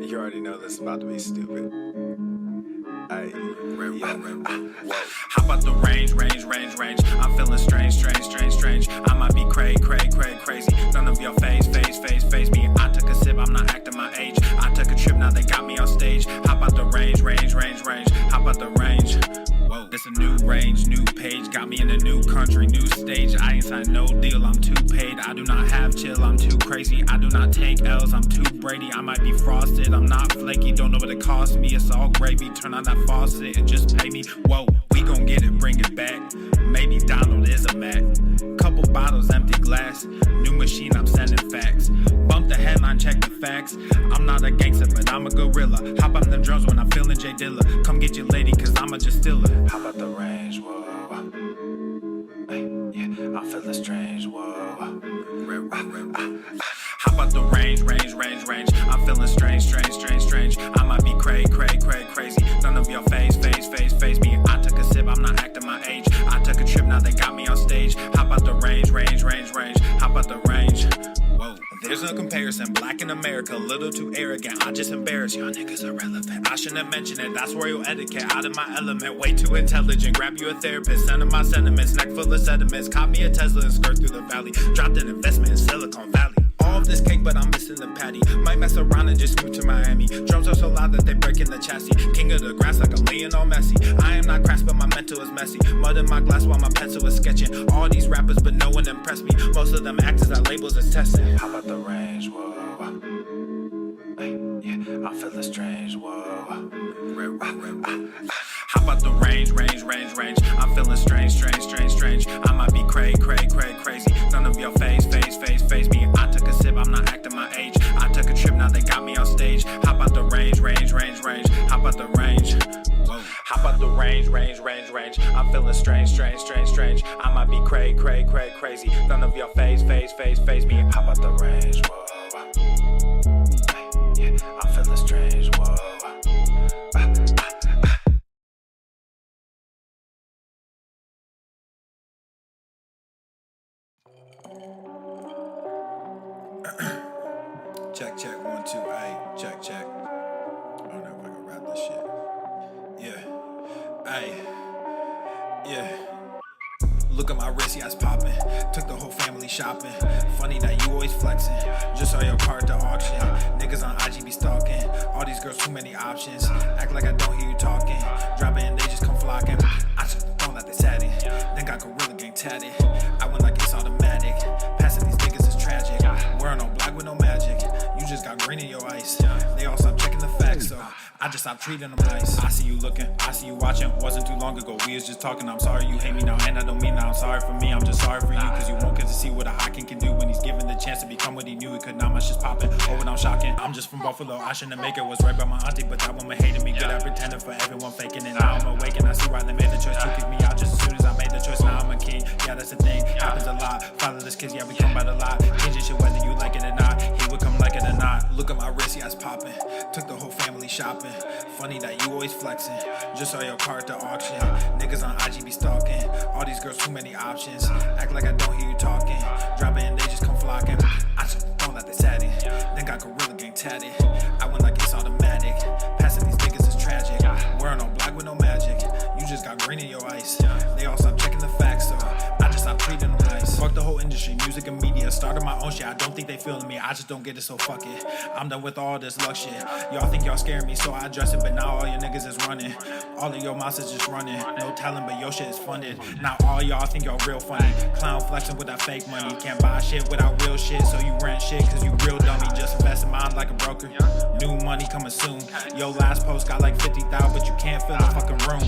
You already know this is about to be stupid. Whoa. How about the range? I'm feeling strange. I might be crazy. None of your phase me. I took a sip, I'm not acting my age. I took a trip, now they got me on stage. How about the range? How about the range? Whoa, this a new range, new page. Got me in a new country, new stage. I ain't signed no deal, I'm too paid. I do not have chill, I'm too crazy. I do not take L's, I'm too Brady. I might be frosted, I'm not flaky. Don't know what it cost me, it's all gravy. Turn on that faucet and just pay me. Whoa, we gon' get it, bring it back. Maybe Donald is a Mac. Couple bottles, empty glass. New machine, I'm sending facts. Bump the headline, check the facts. I'm not a gangster, but I'm a gorilla. Hop on them drums when I'm feeling J Dilla. Come get your lady, cause I'm a just stiller. How about the range? Whoa. Hey, yeah, I'm feeling strange. Whoa. How about the range? I'm feeling strange. I might be crazy. None of your phase me. I took a sip, I'm not acting my age. I took a trip, now they got me on stage. How about the range? How about the range? Whoa, there's no comparison. Black in America, little too arrogant. I just embarrass y'all niggas irrelevant. I shouldn't have mentioned it. That's royal etiquette. Out of my element, way too intelligent. Grab you a therapist, send him my sentiments. Neck full of sediments. Caught me a Tesla and skirt through the valley. Dropped an investment in Silicon Valley. All of this cake, but I'm missing the patty. Might mess around and just scoot to Miami. Drums are so loud that they break in the chassis. King of the grass like I'm Lionel Messi. I am not crass, but my mental is messy. Mud in my glass while my pencil is sketching. All these rappers, but no one impressed me. Most of them actors I labels as testing. How about the range? Whoa. Hey, yeah, I'm feeling strange. Whoa. How about the range? I'm feeling strange. I might be crazy. None of your phase me. I took a sip, I'm not acting my age. I took a trip, now they got me on stage. How about the range? How about the range? Whoa. How about the range? I'm feeling strange. I might be crazy. None of your phase me. How about the range? Whoa. Hey, yeah, I'm feeling strange. Whoa. Check, 1, 2, ayy, check. I don't know if I can rap this shit. Yeah, ayy, yeah. Look at my wrist, yeah, it's poppin'. Took the whole family shopping. Funny that you always flexing. Just saw your car at the auction. Niggas on IG be stalking. All these girls, too many options. Act like I don't hear you talking. Drop it and they just come flocking. I took the phone that they sat in. Then got Gorilla Gang tatted. I went like it's automatic. Passing these niggas is tragic. Wearing all black with no magic. You just got green in your ice. They all stop checking the facts, so I just stopped treating them nice. I see you looking, I see you watching. Wasn't too long ago, we was just talking. I'm sorry you hate me now, and I don't mean that I'm sorry for me. I'm just sorry for you, cause you won't get to see what a hot king can do when he's given the chance to become what he knew he could. Now my shit's popping, oh, and I'm shocking. I'm just from Buffalo, I shouldn't make it. Was right by my auntie, but that woman hated me. Good at pretending for everyone faking it. Now I'm awake and I see why they made the choice to kick me out just as soon as I made the choice. Now I'm a king, yeah, that's the thing. Happens a lot. Fatherless kids, yeah, we come by the lot. Changing shit whether you like it or not. He would come like it or not. Look at my wrist, yeah, it's popping. Took the whole family shopping. Funny that you always flexing. Just saw your car at the auction. Niggas on IG be stalking. All these girls, too many options. Act like I don't hear you talking. Drop it and they just come flocking. I took the phone that they sat in. Then got Gorilla Gang tatted. I went like it's automatic. Passing these niggas is tragic. Wearing all black with no magic. You just got green in your ice. They all stop checking the facts, so I just stopped treating them nice. Fuck the whole industry, music and media. Started my own shit, I don't think they feeling me. I just don't get it, so fuck it. I'm done with all this luck shit. Y'all think y'all scaring me, so I address it. But now all your niggas is running. All of your monsters just running. No talent, but your shit is funded. Now all y'all think y'all real funny. Clown flexing with that fake money. Can't buy shit without real shit, so you rent shit cause you real dummy. Just invest in mine like a broker. New money coming soon. Yo, last post got like 50,000, but you can't fill the fucking room.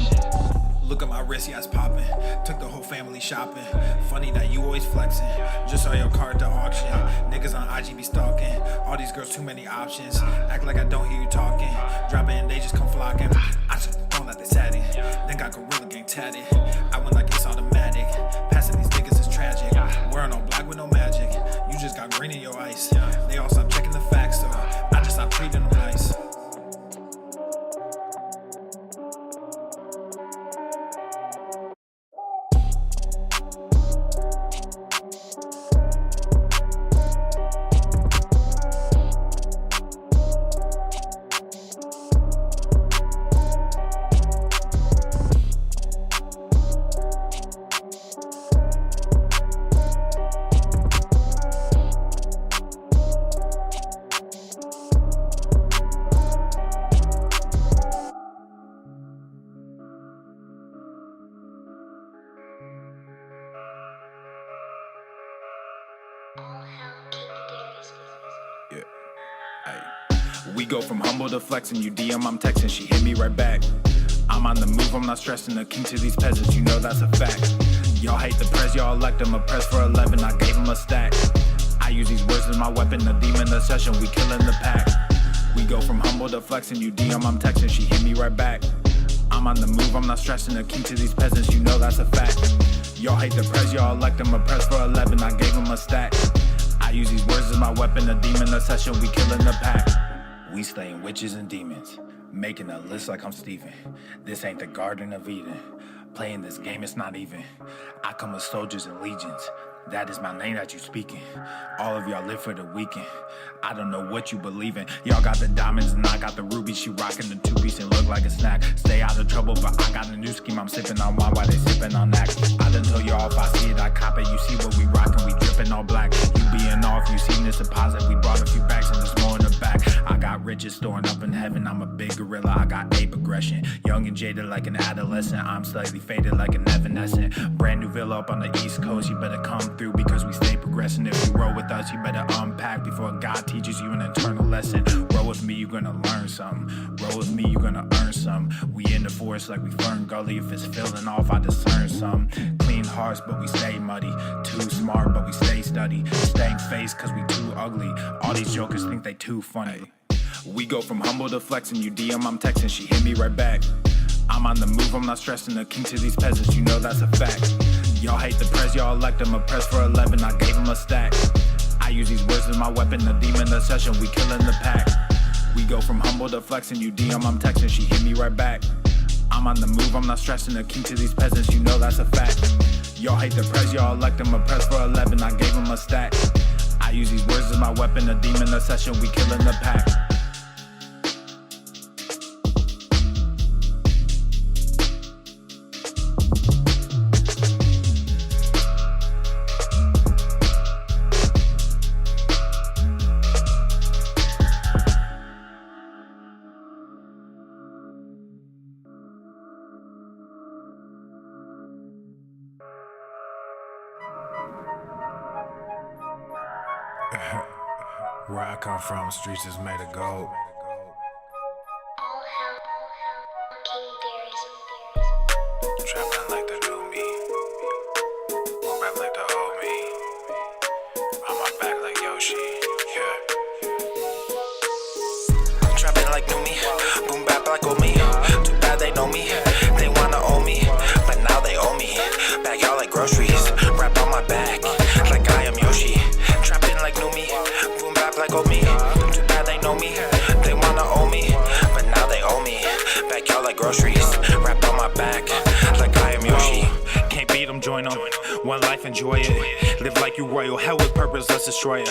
Look at my wrist, yeah, it's popping. Took the whole family shopping. Funny that you always flexing. Just saw your car at the auction. Niggas on IG be stalking. All these girls, too many options. Act like I don't hear you talking. Drop it and they just come flocking. I took the phone that they sat in. Then got Gorilla Gang tatted. I went like it's automatic. Passing these niggas is tragic. Wearing all black with no magic. You just got green in your ice. They all stop checking the facts, so I just stopped treating them nice. We go from humble to flexing, you DM, I'm texting, she hit me right back. I'm on the move, I'm not stressing, the king to these peasants, you know that's a fact. Y'all hate the press, y'all elect him, a press for 11, I gave him a stack. I use these words as my weapon, the demon, the session, we killing the pack. We go from humble to flexing, you DM, I'm texting, she hit me right back. I'm on the move, I'm not stressing, the king to these peasants, you know that's a fact. Y'all hate the press, y'all elect him, a press for 11, I gave him a stack. I use these words as my weapon, the demon, the session, we killing the pack. We slaying witches and demons, making a list like I'm Steven. This ain't the Garden of Eden. Playing this game, it's not even. I come with soldiers and legions. That is my name that you speaking. All of y'all live for the weekend. I don't know what you believe in. Y'all got the diamonds and I got the rubies. She rocking the two-piece and look like a snack. Stay out of trouble, but I got a new scheme. I'm sipping on wine while they sipping on that. I done told y'all if I see it, I cop it. You see what we rockin', we drippin' all black. You being off, you seen this deposit. We brought a few bags and there's more in the back. I got riches storing up in heaven. I'm a big gorilla, I got ape aggression. Young and jaded like an adolescent. I'm slightly faded like an evanescent. Brand new villa up on the East Coast. You better come through because we stay progressing. If you roll with us, you better unpack before God teaches you an eternal lesson. Roll with me, you're gonna learn something. Roll with me, you're gonna earn some. We in the forest like we Fern Gully. If it's feeling off, I discern some. Clean hearts, but we stay muddy. Too smart, but we stay study. Staying face, cause we too ugly. All these jokers think they too funny. We go from humble to flexing, you DM, I'm texting, she hit me right back. I'm on the move, I'm not stressing, the king to these peasants, you know that's a fact. Y'all hate the press, y'all elect him, a press for 11, I gave him a stack. I use these words as my weapon, the demon, the session, we killing the pack. We go from humble to flexing, you DM, I'm texting, she hit me right back. I'm on the move, I'm not stressing, the king to these peasants, you know that's a fact. Y'all hate the press, y'all elect him, a press for 11, I gave him a stack. I use these words as my weapon, the demon, the session, we killing the pack. Where I come from, streets is made of gold. Trapping like the new me, move back like the old me. On my back like Yoshi, yeah. Trapping like new me, boom bap like old me. Too bad they know me, they wanna own me, but now they owe me. Bag y'all like groceries, wrap on my back like I am Yoshi. Trapping like new me, boom bap like old me. Too bad they know me, they wanna own me, but now they owe me. Bag y'all like groceries, wrap on my back like I am Yoshi. Can't beat them, join them. One life, enjoy it. Live like you royal, hell with purpose, let's destroy it.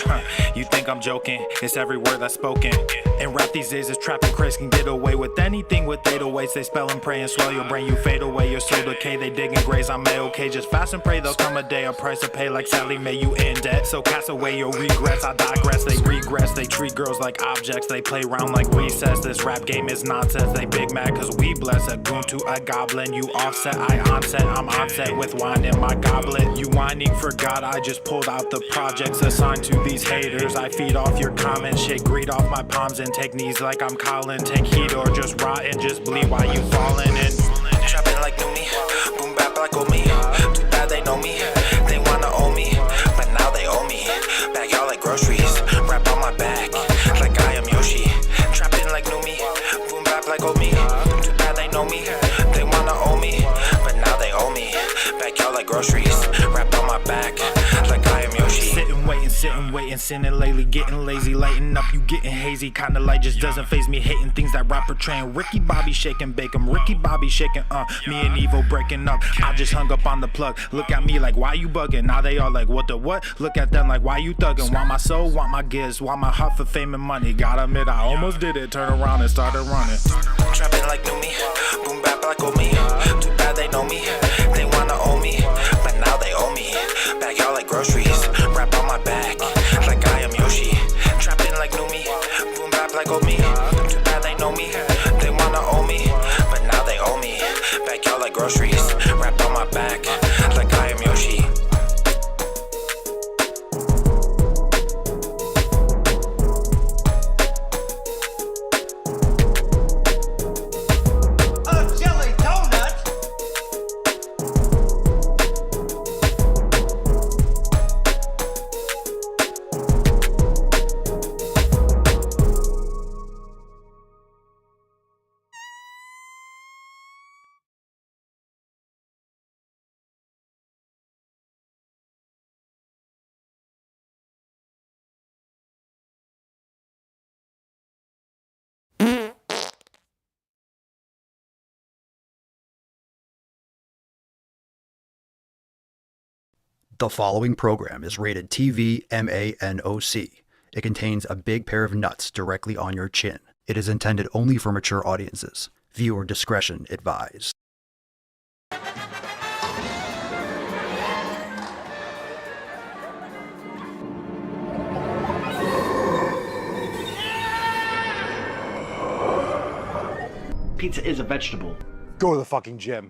You think I'm joking? It's every word that's spoken. And rap these days is trapping Chris can get away with anything with 808s. They spell and pray and swell your brain, you fade away. Your soul decay, they dig and graze. I'm A-okay, just fast and pray. There'll come a day, a price to pay like Sally May, you in debt. So cast away your regrets, I digress. They regress, they treat girls like objects. They play around like recess. This rap game is nonsense. They big mad cause we bless. A goon to a goblin, you offset, I onset. I'm onset with wine in my goblet. You whining for God, I just pulled out the projects assigned to these haters. I feed off your comments, shake greed off my palms and take knees like I'm Colin. Take heat or just rot and just bleed while you falling in. Trapping like new me, boom bap like old me. Too bad they know me, they wanna own me, but now they owe me. Bag y'all like groceries, wrap on my back like I am Yoshi. Trapping like new me, boom bap like old me. Too bad they know me, they wanna own me, but now they owe me. Bag y'all like groceries, wrap on my back like I am Yoshi. Sitting, waiting, sinning lately, getting lazy, lighting up, you getting hazy. Kinda light just doesn't faze me, hating things that rap portraying. Ricky Bobby shaking bacon, Ricky Bobby shaking, me and Evo breaking up. I just hung up on the plug. Look at me like, why you bugging? Now they all like, what the what? Look at them like, why you thugging? Want my soul, want my gifts, want my heart for fame and money. Gotta admit, I almost did it. Turn around and started running. Trapping like new me, boom bap like old me. Too bad they know me, they wanna own me, but now they owe me. Bag y'all like groceries, wrap on my back like I am Yoshi. Trapping like new me, boom bap like old me. Too bad they know me, they wanna own me, but now they owe me. Bag y'all like groceries, wrap on my back like I am Yoshi. The following program is rated TV MANOC. It contains a big pair of nuts directly on your chin. It is intended only for mature audiences. Viewer discretion advised. Pizza is a vegetable. Go to the fucking gym.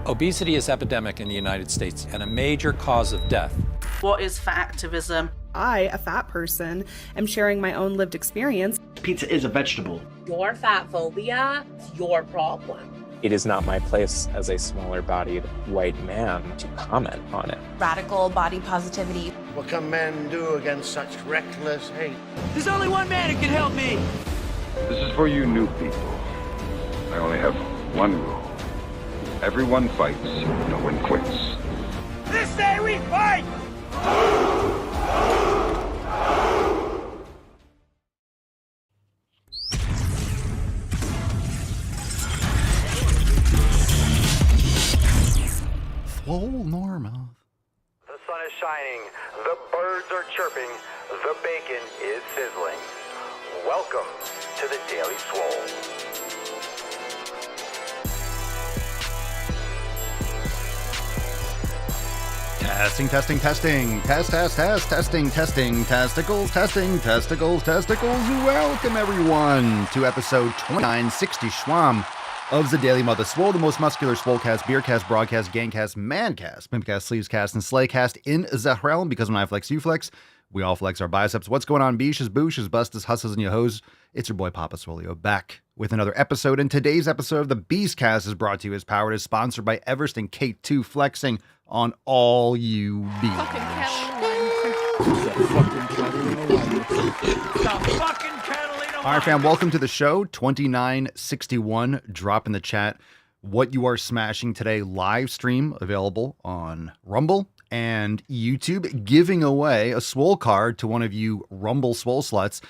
Obesity is epidemic in the United States and a major cause of death. What is fat activism? I, a fat person, am sharing my own lived experience. Pizza is a vegetable. Your fat phobia is your problem. It is not my place as a smaller-bodied white man to comment on it. Radical body positivity. What can men do against such reckless hate? There's only one man who can help me. This is for you new people. I only have one rule. Everyone fights, no one quits. This day we fight! Swole Norma. The sun is shining, the birds are chirping, the bacon is sizzling. Welcome to the Daily Swole. Testing. Testing, testicles. Welcome, everyone, to episode 2960 Schwam of the Daily Mother Swole, the most muscular swolecast, beercast, broadcast, gangcast, mancast, pimpcast, sleevescast, and slaycast in the realm, because when I flex, you flex. We all flex our biceps. What's going on, beeshes, booshes, bustas, hustles, and your hoes? It's your boy, Papa Swolio, back with another episode. And today's episode of the Beastcast is brought to you as powered, is sponsored by Everest and K2 Flexing on all you bees. All right, fam, welcome to the show. 2961. Drop in the chat what you are smashing today. Live stream available on Rumble and YouTube, giving away a swole card to one of you Rumble swole sluts.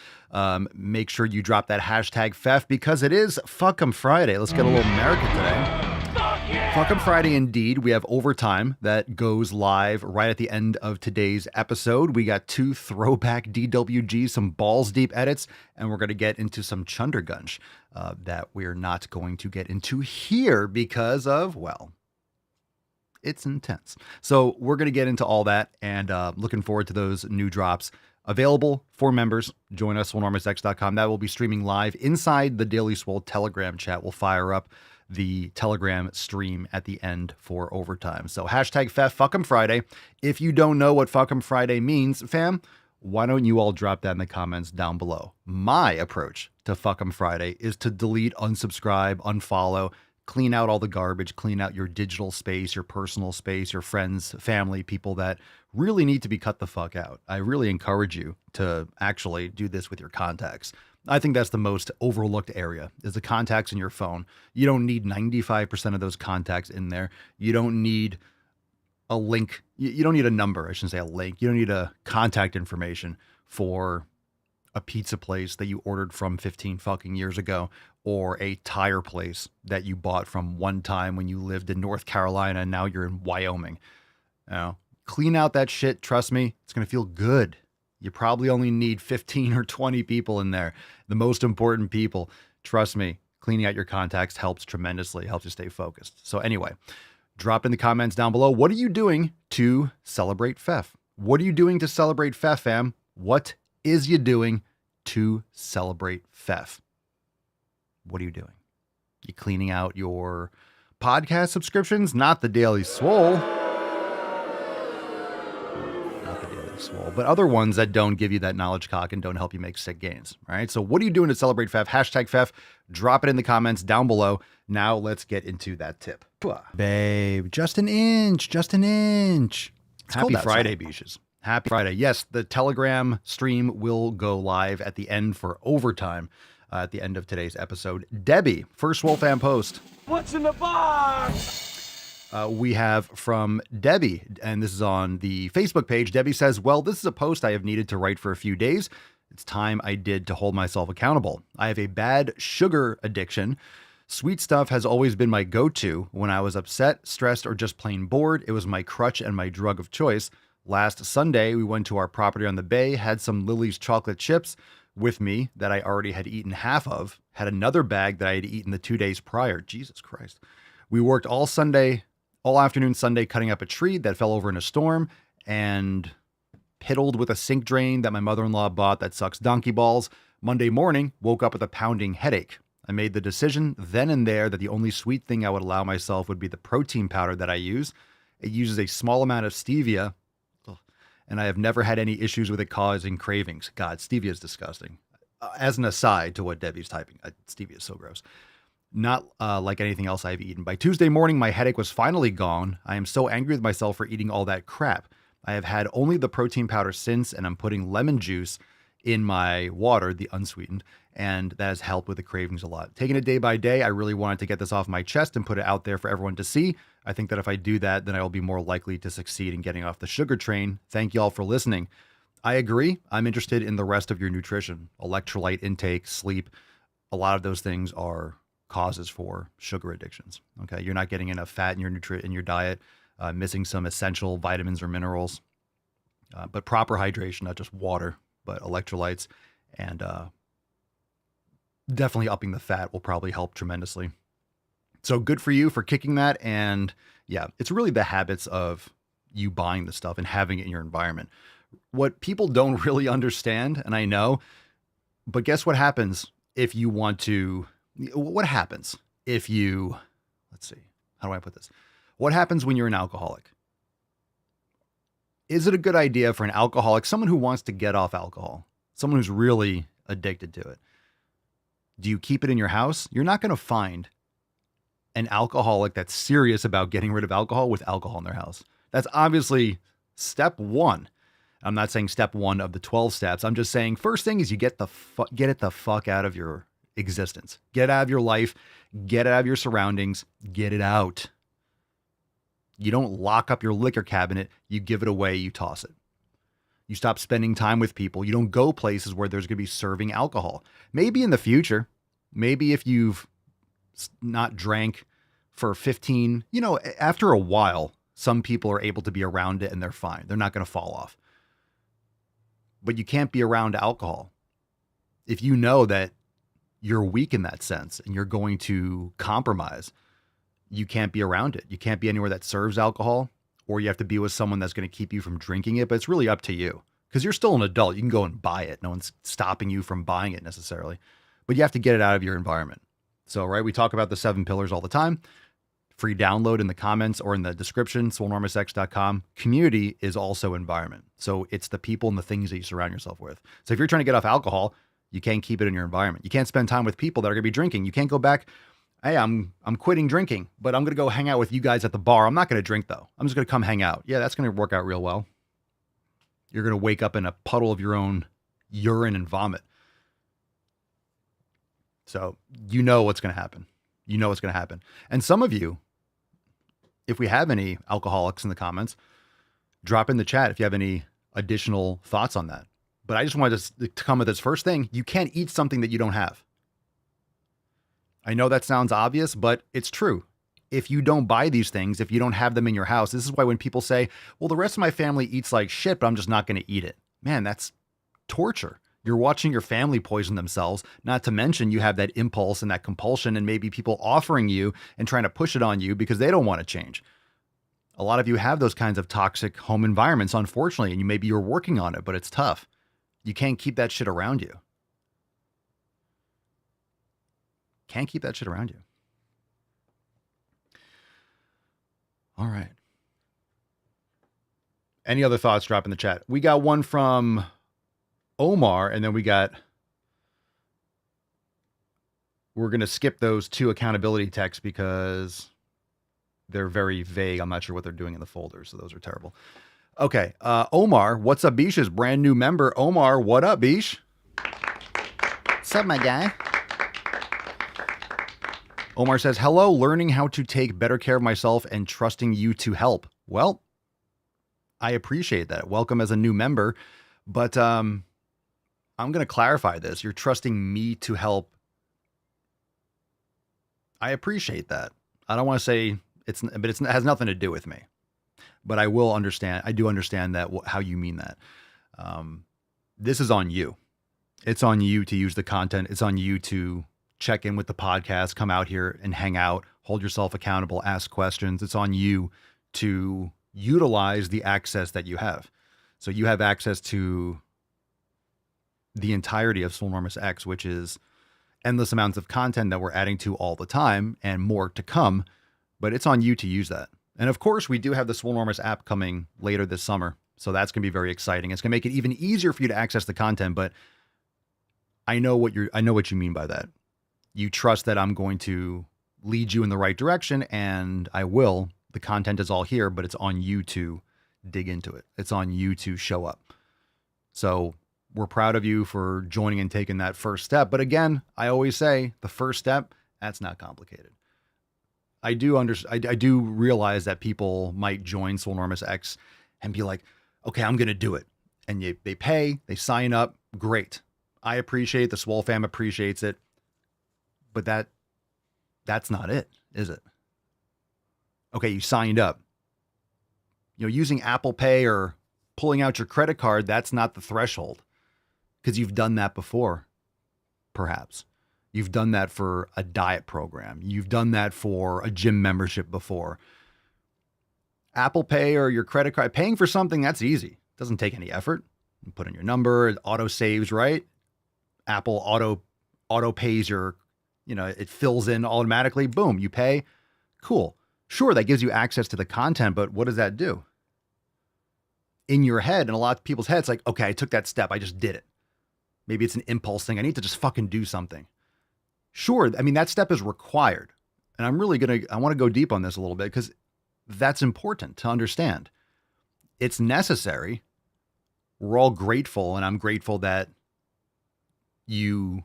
Make sure you drop that hashtag FEF because it is Fuck 'em Friday. Let's get a little American today. Fuck 'em Friday indeed. We have overtime that goes live right at the end of today's episode. We got 2 throwback DWGs, some balls deep edits, and we're going to get into some Chundergunch that we're not going to get into here because of, well, it's intense. So we're going to get into all that, and looking forward to those new drops available for members. Join us, swolenormousx.com. That will be streaming live inside the Daily Swole Telegram chat. We'll fire up the Telegram stream at the end for overtime. So hashtag FEF, Fuck 'em Friday. If you don't know what Fuck 'em Friday means, fam, why don't you all drop that in the comments down below? My approach to Fuck 'em Friday is to delete, unsubscribe, unfollow, clean out all the garbage, clean out your digital space, your personal space, your friends, family, people that really need to be cut the fuck out. I really encourage you to actually do this with your contacts. I think that's the most overlooked area, is the contacts in your phone. You don't need 95% of those contacts in there. You don't need a link. You don't need a number. I shouldn't say a link. You don't need a contact information for a pizza place that you ordered from 15 fucking years ago, or a tire place that you bought from one time when you lived in North Carolina and now you're in Wyoming. You know, clean out that shit. Trust me, it's going to feel good. You probably only need 15 or 20 people in there. The most important people. Trust me, cleaning out your contacts helps tremendously, helps you stay focused. So anyway, drop in the comments down below. What are you doing to celebrate FEF? What are you doing to celebrate FEF, fam? What is you doing to celebrate FEF? What are you doing? You cleaning out your podcast subscriptions? Not the Daily Swole. Swole, but other ones that don't give you that knowledge cock and don't help you make sick gains. All right. So what are you doing to celebrate FEF? Hashtag FEF. Drop it in the comments down below. Now let's get into that tip. Babe, just an inch. Happy Friday, beaches. Happy Friday. Yes, the Telegram stream will go live at the end for overtime at the end of today's episode. Debbie, first Swole fan post. What's in the box? We have from Debbie, and this is on the Facebook page. Debbie says, well, this is a post I have needed to write for a few days. It's time I did to hold myself accountable. I have a bad sugar addiction. Sweet stuff has always been my go-to. When I was upset, stressed, or just plain bored, it was my crutch and my drug of choice. Last Sunday, we went to our property on the bay, had some Lily's chocolate chips with me that I already had eaten half of, had another bag that I had eaten the 2 days prior. Jesus Christ. We worked all afternoon Sunday, cutting up a tree that fell over in a storm, and piddled with a sink drain that my mother-in-law bought that sucks donkey balls. Monday morning, woke up with a pounding headache. I made the decision then and there that the only sweet thing I would allow myself would be the protein powder that I use. It uses a small amount of stevia, and I have never had any issues with it causing cravings. God, stevia is disgusting. As an aside to what Debbie's typing, stevia is so gross. Not like anything else I've eaten. By Tuesday morning, my headache was finally gone. I am so angry with myself for eating all that crap. I have had only the protein powder since, and I'm putting lemon juice in my water, the unsweetened, and that has helped with the cravings a lot. Taking it day by day, I really wanted to get this off my chest and put it out there for everyone to see. I think that if I do that, then I will be more likely to succeed in getting off the sugar train. Thank you all for listening. I agree. I'm interested in the rest of your nutrition, electrolyte intake, sleep. A lot of those things are causes for sugar addictions. Okay, you're not getting enough fat in your diet, missing some essential vitamins or minerals, but proper hydration, not just water, but electrolytes, and definitely upping the fat will probably help tremendously. So good for you for kicking that. And yeah, it's really the habits of you buying the stuff and having it in your environment. What people don't really understand, and I know, but guess what happens if you want to, what happens if you, let's see, how do I put this? What happens when you're an alcoholic? Is it a good idea for an alcoholic, someone who wants to get off alcohol, someone who's really addicted to it? Do you keep it in your house? You're not going to find an alcoholic that's serious about getting rid of alcohol with alcohol in their house. That's obviously step one. I'm not saying step one of the 12 steps. I'm just saying first thing is you get it the fuck out of your existence. Get it out of your life. Get it out of your surroundings. Get it out. You don't lock up your liquor cabinet. You give it away. You toss it. You stop spending time with people. You don't go places where there's going to be serving alcohol. Maybe in the future, maybe if you've not drank for 15, after a while, some people are able to be around it and they're fine. They're not going to fall off. But you can't be around alcohol. If you know that you're weak in that sense and you're going to compromise, you can't be around it. You can't be anywhere that serves alcohol, or you have to be with someone that's going to keep you from drinking it. But it's really up to you because you're still an adult. You can go and buy it. No one's stopping you from buying it necessarily, but you have to get it out of your environment. So, right, we talk about the 7 pillars all the time. Free download in the comments or in the description, swolenormousx.com. Community is also environment. So it's the people and the things that you surround yourself with. So if you're trying to get off alcohol, you can't keep it in your environment. You can't spend time with people that are going to be drinking. You can't go back, hey, I'm quitting drinking, but I'm going to go hang out with you guys at the bar. I'm not going to drink though. I'm just going to come hang out. Yeah, that's going to work out real well. You're going to wake up in a puddle of your own urine and vomit. So you know what's going to happen. You know what's going to happen. And some of you, if we have any alcoholics in the comments, drop in the chat if you have any additional thoughts on that. But I just wanted to come with this first thing. You can't eat something that you don't have. I know that sounds obvious, but it's true. If you don't buy these things, if you don't have them in your house, this is why when people say, well, the rest of my family eats like shit, but I'm just not going to eat it. Man, that's torture. You're watching your family poison themselves, not to mention you have that impulse and that compulsion and maybe people offering you and trying to push it on you because they don't want to change. A lot of you have those kinds of toxic home environments, unfortunately, and maybe you're working on it, but it's tough. You can't keep that shit around you. Can't keep that shit around you. All right. Any other thoughts? Drop in the chat. We got one from Omar, and then we're going to skip those 2 accountability texts because they're very vague. I'm not sure what they're doing in the folder, so those are terrible. Okay. Omar, what's up, Bish? Is brand new member. Omar, what up, Bish? What's up, my guy? Omar says, hello, learning how to take better care of myself and trusting you to help. Well, I appreciate that. Welcome as a new member, but I'm going to clarify this. You're trusting me to help. I appreciate that. I don't want to say it has nothing to do with me, but I will understand. I do understand that how you mean that. This is on you. It's on you to use the content. It's on you to check in with the podcast, come out here and hang out, hold yourself accountable, ask questions. It's on you to utilize the access that you have. So you have access to the entirety of Swolenormous X, which is endless amounts of content that we're adding to all the time and more to come, but it's on you to use that. And of course, we do have the Swolenormous app coming later this summer. So that's going to be very exciting. It's going to make it even easier for you to access the content, but I know what you mean by that. You trust that I'm going to lead you in the right direction, and I will. The content is all here, but it's on you to dig into it. It's on you to show up. So we're proud of you for joining and taking that first step. But again, I always say the first step, that's not complicated. I do realize that people might join Swolenormous X and be like, okay, I'm going to do it. And they pay, they sign up. Great. I appreciate it. The Swole fam appreciates it. But that's not it, is it? Okay, you signed up. Using Apple Pay or pulling out your credit card, that's not the threshold. Because you've done that before, perhaps. You've done that for a diet program. You've done that for a gym membership before. Apple Pay or your credit card, paying for something, that's easy. It doesn't take any effort. You put in your number, it auto saves, right? Apple auto pays your, it fills in automatically. Boom, you pay. Cool. Sure, that gives you access to the content, but what does that do? In your head, and a lot of people's heads, like, okay, I took that step. I just did it. Maybe it's an impulse thing. I need to just fucking do something. Sure. I mean, that step is required. And I want to go deep on this a little bit because that's important to understand. It's necessary. We're all grateful, and I'm grateful that you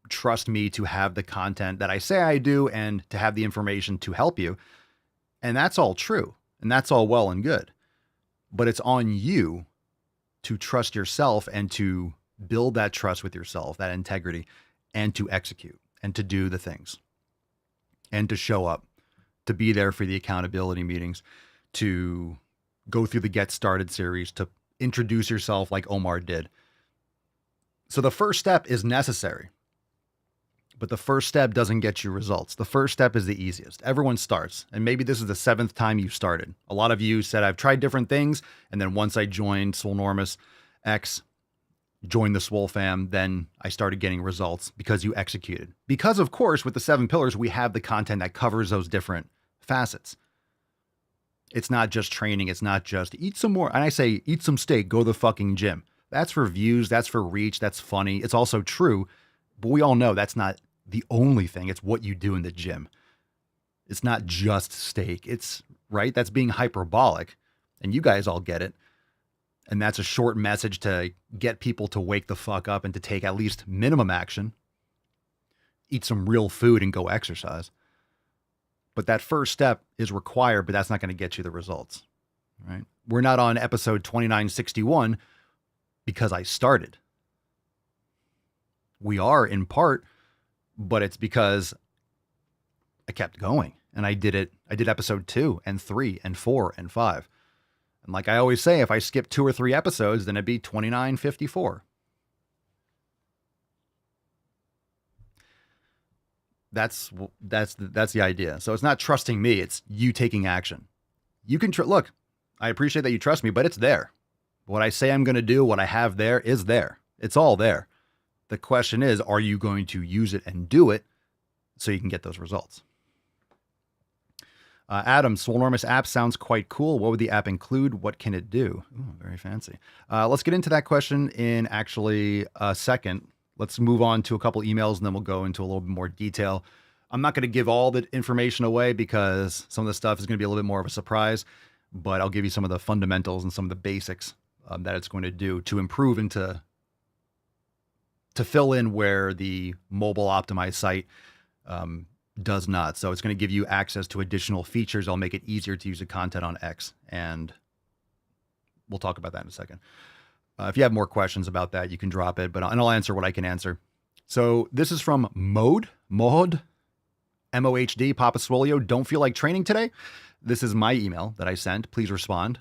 trust me to have the content that I say I do and to have the information to help you. And that's all true. And that's all well and good. But it's on you to trust yourself and to build that trust with yourself, that integrity, and to execute and to do the things and to show up, to be there for the accountability meetings, to go through the Get Started series, to introduce yourself like Omar did. So the first step is necessary, but the first step doesn't get you results. The first step is the easiest. Everyone starts, and maybe this is the 7th time you started. A lot of you said, I've tried different things, and then once I joined Swolenormous X, joined the Swole fam, then I started getting results because you executed. Because, of course, with the 7 pillars, we have the content that covers those different facets. It's not just training. It's not just eat some more. And I say, eat some steak, go to the fucking gym. That's for views. That's for reach. That's funny. It's also true, but we all know that's not the only thing. It's what you do in the gym. It's not just steak. It's right. That's being hyperbolic, and you guys all get it. And that's a short message to get people to wake the fuck up and to take at least minimum action. Eat some real food and go exercise. But that first step is required, but that's not going to get you the results, right? We're not on episode 2961 because I started. We are in part, but it's because I kept going and I did it. I did episode 2 and 3 and 4 and 5. And like I always say, if I skip 2 or 3 episodes, then it'd be 2954. That's the idea. So it's not trusting me. It's you taking action. You can look, I appreciate that you trust me, but it's there. What I say I'm going to do, what I have there is there. It's all there. The question is, are you going to use it and do it so you can get those results? Adam, Swolenormous app sounds quite cool. What would the app include? What can it do? Ooh, very fancy. Let's get into that question in actually a second. Let's move on to a couple emails and then we'll go into a little bit more detail. I'm not going to give all the information away because some of the stuff is going to be a little bit more of a surprise, but I'll give you some of the fundamentals and some of the basics that it's going to do to improve and to fill in where the mobile optimized site does not. So it's going to give you access to additional features. I'll make it easier to use the content on X, and we'll talk about that in a second. If you have more questions about that, you can drop it, and I'll answer what I can answer. So this is from Mohd, M-O-H-D, Papa Swolio. Don't feel like training today? This is my email that I sent. Please respond.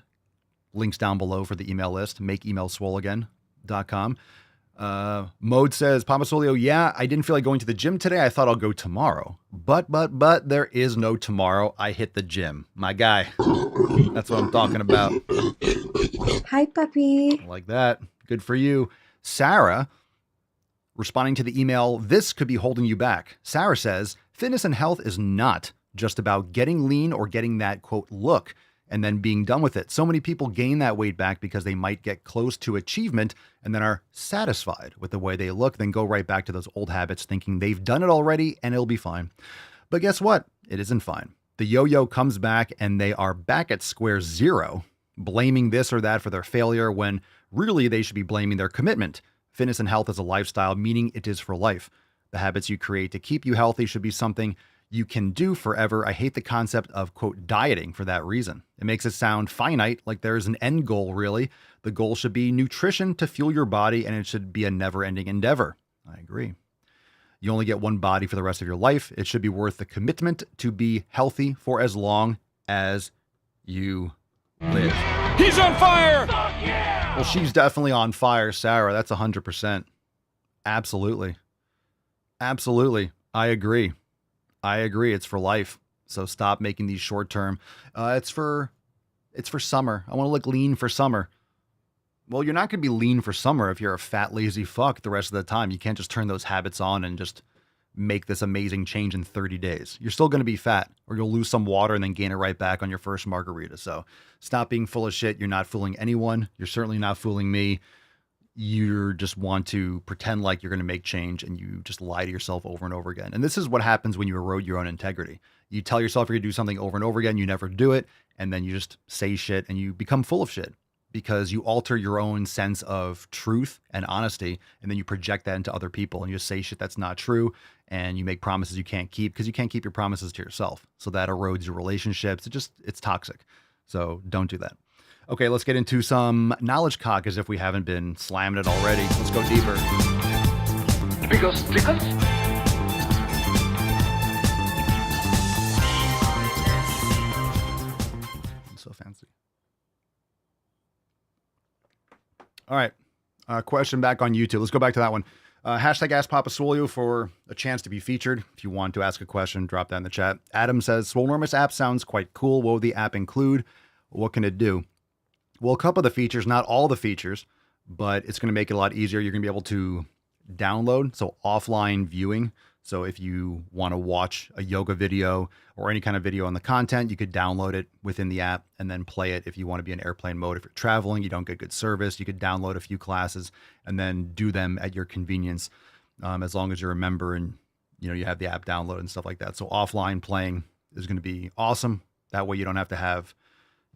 Links down below for the email list, makeemailswoleagain.com. Mode says, Papa Swolio, yeah, I didn't feel like going to the gym today. I thought I'll go tomorrow. But there is no tomorrow. I hit the gym. My guy. That's what I'm talking about. Hi, puppy. Like that. Good for you. Sarah, responding to the email, this could be holding you back. Sarah says, fitness and health is not just about getting lean or getting that, quote, look, and then being done with it. So many people gain that weight back because they might get close to achievement and then are satisfied with the way they look, then go right back to those old habits thinking they've done it already and it'll be fine. But guess what? It isn't fine. The yo-yo comes back and they are back at square zero, blaming this or that for their failure when really they should be blaming their commitment. Fitness and health is a lifestyle, meaning it is for life. The habits you create to keep you healthy should be something you can do forever. I hate the concept of, quote, dieting for that reason. It makes it sound finite, like there is an end goal, really. The goal should be nutrition to fuel your body, and it should be a never-ending endeavor. I agree. You only get one body for the rest of your life. It should be worth the commitment to be healthy for as long as you live. He's on fire! Well, she's definitely on fire, Sarah. That's 100%. Absolutely. Absolutely. I agree. It's for life. So stop making these short term. It's for summer. I want to look lean for summer. Well, you're not going to be lean for summer if you're a fat, lazy fuck the rest of the time. You can't just turn those habits on and just make this amazing change in 30 days. You're still going to be fat, or you'll lose some water and then gain it right back on your first margarita. So stop being full of shit. You're not fooling anyone. You're certainly not fooling me. You just want to pretend like you're going to make change, and you just lie to yourself over and over again. And this is what happens when you erode your own integrity. You tell yourself you're going to do something over and over again. You never do it. And then you just say shit and you become full of shit because you alter your own sense of truth and honesty. And then you project that into other people and you just say shit that's not true. And you make promises you can't keep because you can't keep your promises to yourself. So that erodes your relationships. It's toxic. So don't do that. Okay, let's get into some knowledge cock as if we haven't been slamming it already. Let's go deeper. Because so fancy. All right. Question back on YouTube. Let's go back to that one. Hashtag Ask Papa Swolio for a chance to be featured. If you want to ask a question, drop that in the chat. Adam says, Swolenormous app sounds quite cool. What would the app include? What can it do? Well, a couple of the features, not all the features, but it's going to make it a lot easier. You're going to be able to download, so offline viewing. So if you want to watch a yoga video or any kind of video on the content, you could download it within the app and then play it if you want to be in airplane mode. If you're traveling, you don't get good service, you could download a few classes and then do them at your convenience, as long as you're a member and you have the app downloaded and stuff like that. So offline playing is going to be awesome. That way you don't have to have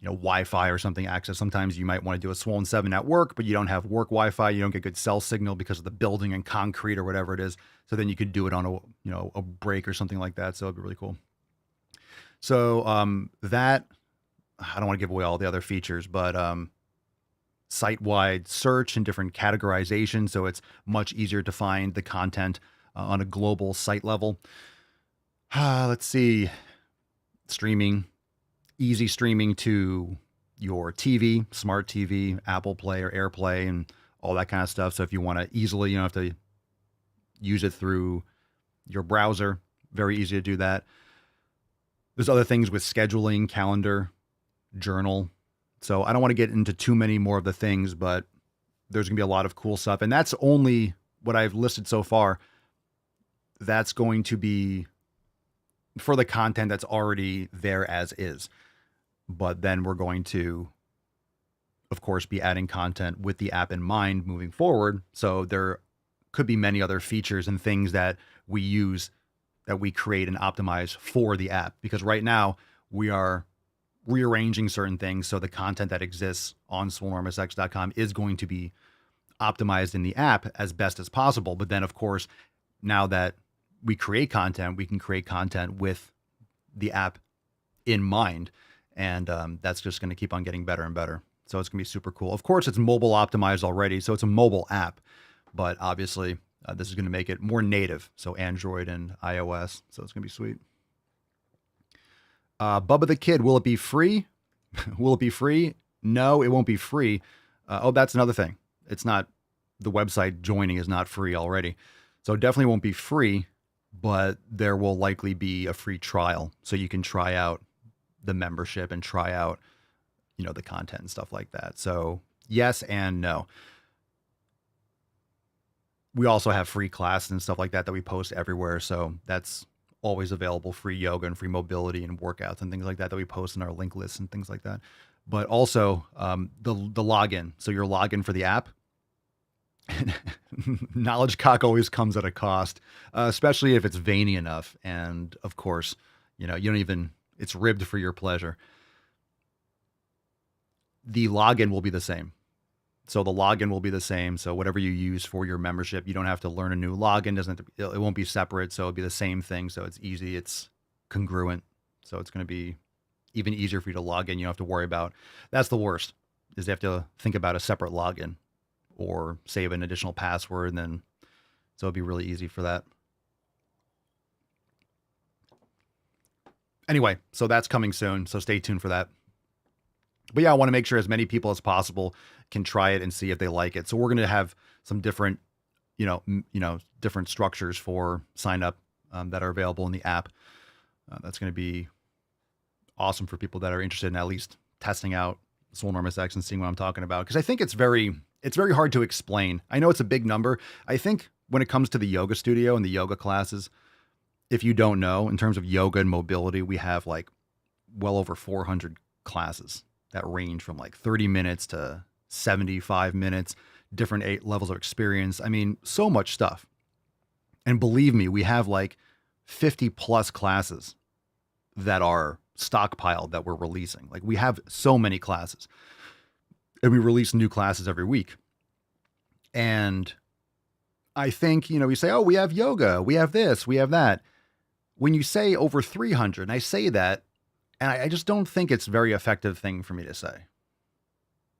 Wi-Fi or something access. Sometimes you might want to do a Swollen 7 at work, but you don't have work Wi-Fi. You don't get good cell signal because of the building and concrete or whatever it is. So then you could do it on a break or something like that. So it'd be really cool. So that, I don't want to give away all the other features, but site-wide search and different categorization. So it's much easier to find the content on a global site level. Let's see. Streaming. Easy streaming to your TV, smart TV, Apple Play or AirPlay and all that kind of stuff. So if you want to easily, you don't have to use it through your browser. Very easy to do that. There's other things with scheduling, calendar, journal. So I don't want to get into too many more of the things, but there's going to be a lot of cool stuff. And that's only what I've listed so far. That's going to be for the content that's already there as is. But then we're going to, of course, be adding content with the app in mind moving forward. So there could be many other features and things that we use, that we create and optimize for the app. Because right now we are rearranging certain things so the content that exists on swolenormousx.com is going to be optimized in the app as best as possible. But then, of course, now that we create content, we can create content with the app in mind. And that's just going to keep on getting better and better. So it's going to be super cool. Of course, it's mobile optimized already. So it's a mobile app, but obviously this is going to make it more native. So Android and iOS. So it's going to be sweet. Bubba the Kid, will it be free? Will it be free? No, it won't be free. Oh, that's another thing. It's not, the website joining is not free already. So it definitely won't be free, but there will likely be a free trial. So you can try out the membership and try out, you know, the content and stuff like that. So yes and no. We also have free classes and stuff like that we post everywhere. So that's always available, free yoga and free mobility and workouts and things like that we post in our link lists and things like that. But also the login. So your login for the app, Knowledge Cock always comes at a cost, especially if it's veiny enough. And of course, you know, it's ribbed for your pleasure. The login will be the same. So the login will be the same. So whatever you use for your membership, you don't have to learn a new login. It won't be separate. So it'll be the same thing. So it's easy. It's congruent. So it's going to be even easier for you to log in. You don't have to worry about, that's the worst, is they have to think about a separate login or save an additional password. And then, so it'd be really easy for that. Anyway, so that's coming soon. So stay tuned for that. But yeah, I want to make sure as many people as possible can try it and see if they like it. So we're going to have some different, different structures for sign up that are available in the app. That's going to be awesome for people that are interested in at least testing out Swolenormous X and seeing what I'm talking about. Because I think it's very hard to explain. I know it's a big number. I think when it comes to the yoga studio and the yoga classes, if you don't know, in terms of yoga and mobility, we have like well over 400 classes that range from like 30 minutes to 75 minutes, different levels of experience. I mean, so much stuff. And believe me, we have like 50 plus classes that are stockpiled that we're releasing. Like we have so many classes and we release new classes every week. And I think, we say, oh, we have yoga, we have this, we have that. When you say over 300, and I say that, and I just don't think it's a very effective thing for me to say.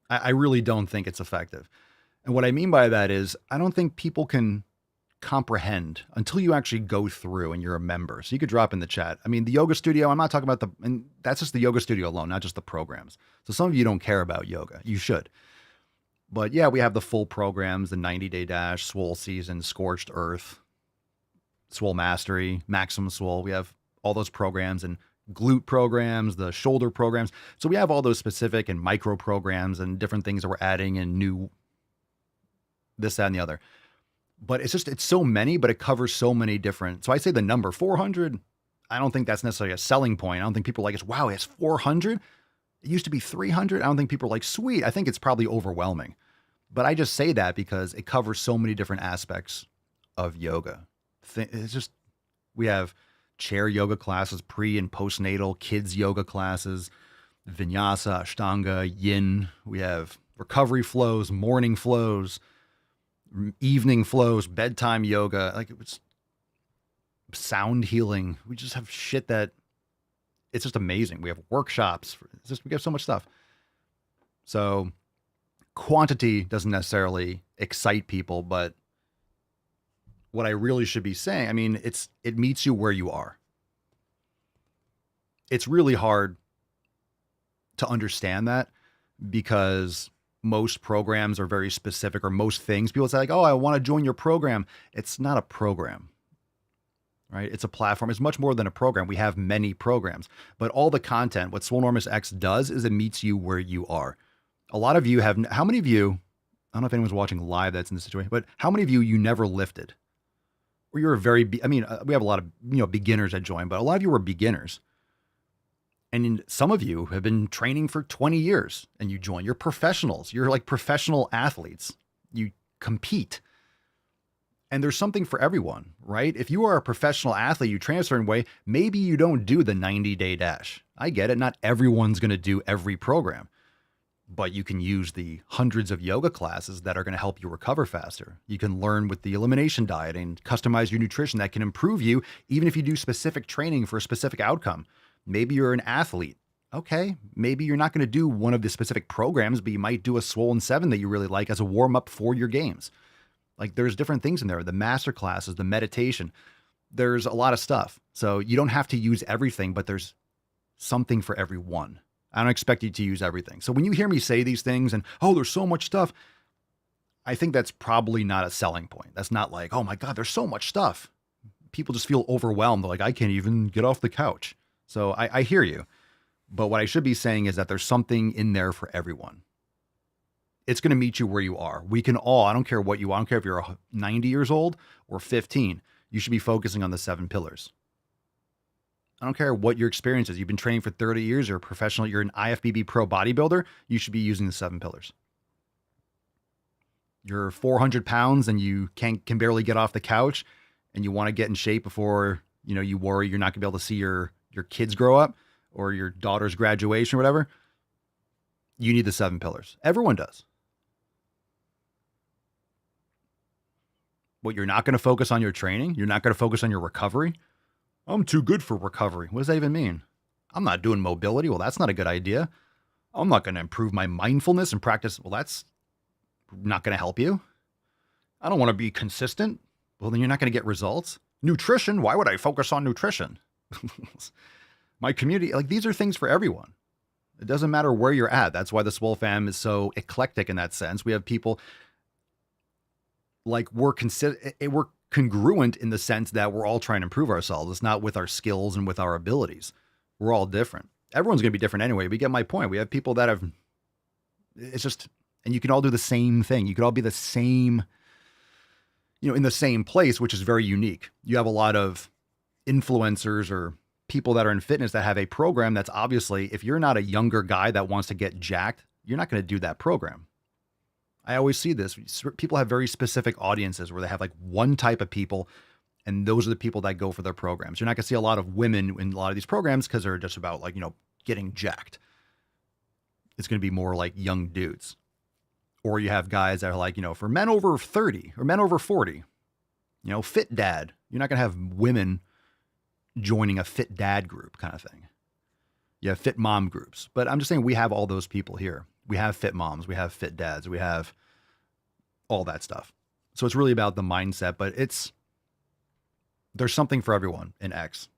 I really don't think it's effective. And what I mean by that is I don't think people can comprehend until you actually go through and you're a member. So you could drop in the chat. I mean, the yoga studio, I'm not talking about and that's just the yoga studio alone, not just the programs. So some of you don't care about yoga. You should. But yeah, we have the full programs, the 90-day dash, Swole season, Scorched Earth, Swole Mastery, Maximum Swole. We have all those programs and glute programs, the shoulder programs. So we have all those specific and micro programs and different things that we're adding and new this, that, and the other. But it's so many, but it covers so many different. So I say the number 400, I don't think that's necessarily a selling point. I don't think people are like, wow, it's 400. It used to be 300. I don't think people are like, sweet. I think it's probably overwhelming. But I just say that because it covers so many different aspects of yoga. It's just, we have chair yoga classes, pre and postnatal, kids yoga classes, vinyasa, ashtanga, yin. We have recovery flows, morning flows, evening flows, bedtime yoga, like it's sound healing. We just have shit that it's just amazing. We have workshops. We have so much stuff. So quantity doesn't necessarily excite people, but what I really should be saying, I mean, it meets you where you are. It's really hard to understand that because most programs are very specific, or most things people say like, oh, I want to join your program. It's not a program, right? It's a platform. It's much more than a program. We have many programs, but all the content, what Swolenormous X does is it meets you where you are. A lot of you have, how many of you, I don't know if anyone's watching live that's in this situation, but how many of you never lifted? Or you're we have a lot of, beginners that join, but a lot of you are beginners. And some of you have been training for 20 years and you join. You're professionals. You're like professional athletes. You compete. And there's something for everyone, right? If you are a professional athlete, you train a certain way, maybe you don't do the 90-day dash. I get it. Not everyone's going to do every program. But you can use the hundreds of yoga classes that are going to help you recover faster. You can learn with the elimination diet and customize your nutrition that can improve you, even if you do specific training for a specific outcome. Maybe you're an athlete Okay, maybe you're not going to do one of the specific programs, but you might do a Swollen 7 that you really like as a warm up for your games. Like there's different things in there, the master classes, the meditation. There's a lot of stuff. So you don't have to use everything, but there's something for everyone. I don't expect you to use everything. So when you hear me say these things and, oh, there's so much stuff, I think that's probably not a selling point. That's not like, oh my God, there's so much stuff. People just feel overwhelmed. They're like, I can't even get off the couch. So I hear you. But what I should be saying is that there's something in there for everyone. It's going to meet you where you are. We can all, I don't care what you want. I don't care if you're 90 years old or 15. You should be focusing on the 7 pillars. I don't care what your experience is. You've been training for 30 years. You're a professional. You're an IFBB pro bodybuilder. You should be using the 7 pillars. You're 400 pounds and you can barely get off the couch and you want to get in shape before, you worry you're not going to be able to see your kids grow up or your daughter's graduation or whatever. You need the 7 pillars. Everyone does. What, you're not going to focus on your training? You're not going to focus on your recovery? I'm too good for recovery. What does that even mean? I'm not doing mobility. Well, that's not a good idea. I'm not going to improve my mindfulness and practice. Well, that's not going to help you. I don't want to be consistent. Well, then you're not going to get results. Nutrition. Why would I focus on nutrition? My community, like these are things for everyone. It doesn't matter where you're at. That's why the Swole fam is so eclectic in that sense. We have people like we're congruent in the sense that we're all trying to improve ourselves. It's not with our skills and with our abilities. We're all different. Everyone's going to be different anyway. But you get my point. We have people that have, it's just, and you can all do the same thing. You could all be the same, in the same place, which is very unique. You have a lot of influencers or people that are in fitness that have a program that's obviously, if you're not a younger guy that wants to get jacked, you're not going to do that program. I always see this. People have very specific audiences where they have like one type of people, and those are the people that go for their programs. You're not going to see a lot of women in a lot of these programs because they're just about like, getting jacked. It's going to be more like young dudes. Or you have guys that are like, for men over 30 or men over 40, fit dad. You're not going to have women joining a fit dad group kind of thing. You have fit mom groups. But I'm just saying we have all those people here. We have fit moms, we have fit dads, we have all that stuff. So it's really about the mindset, but there's something for everyone in X.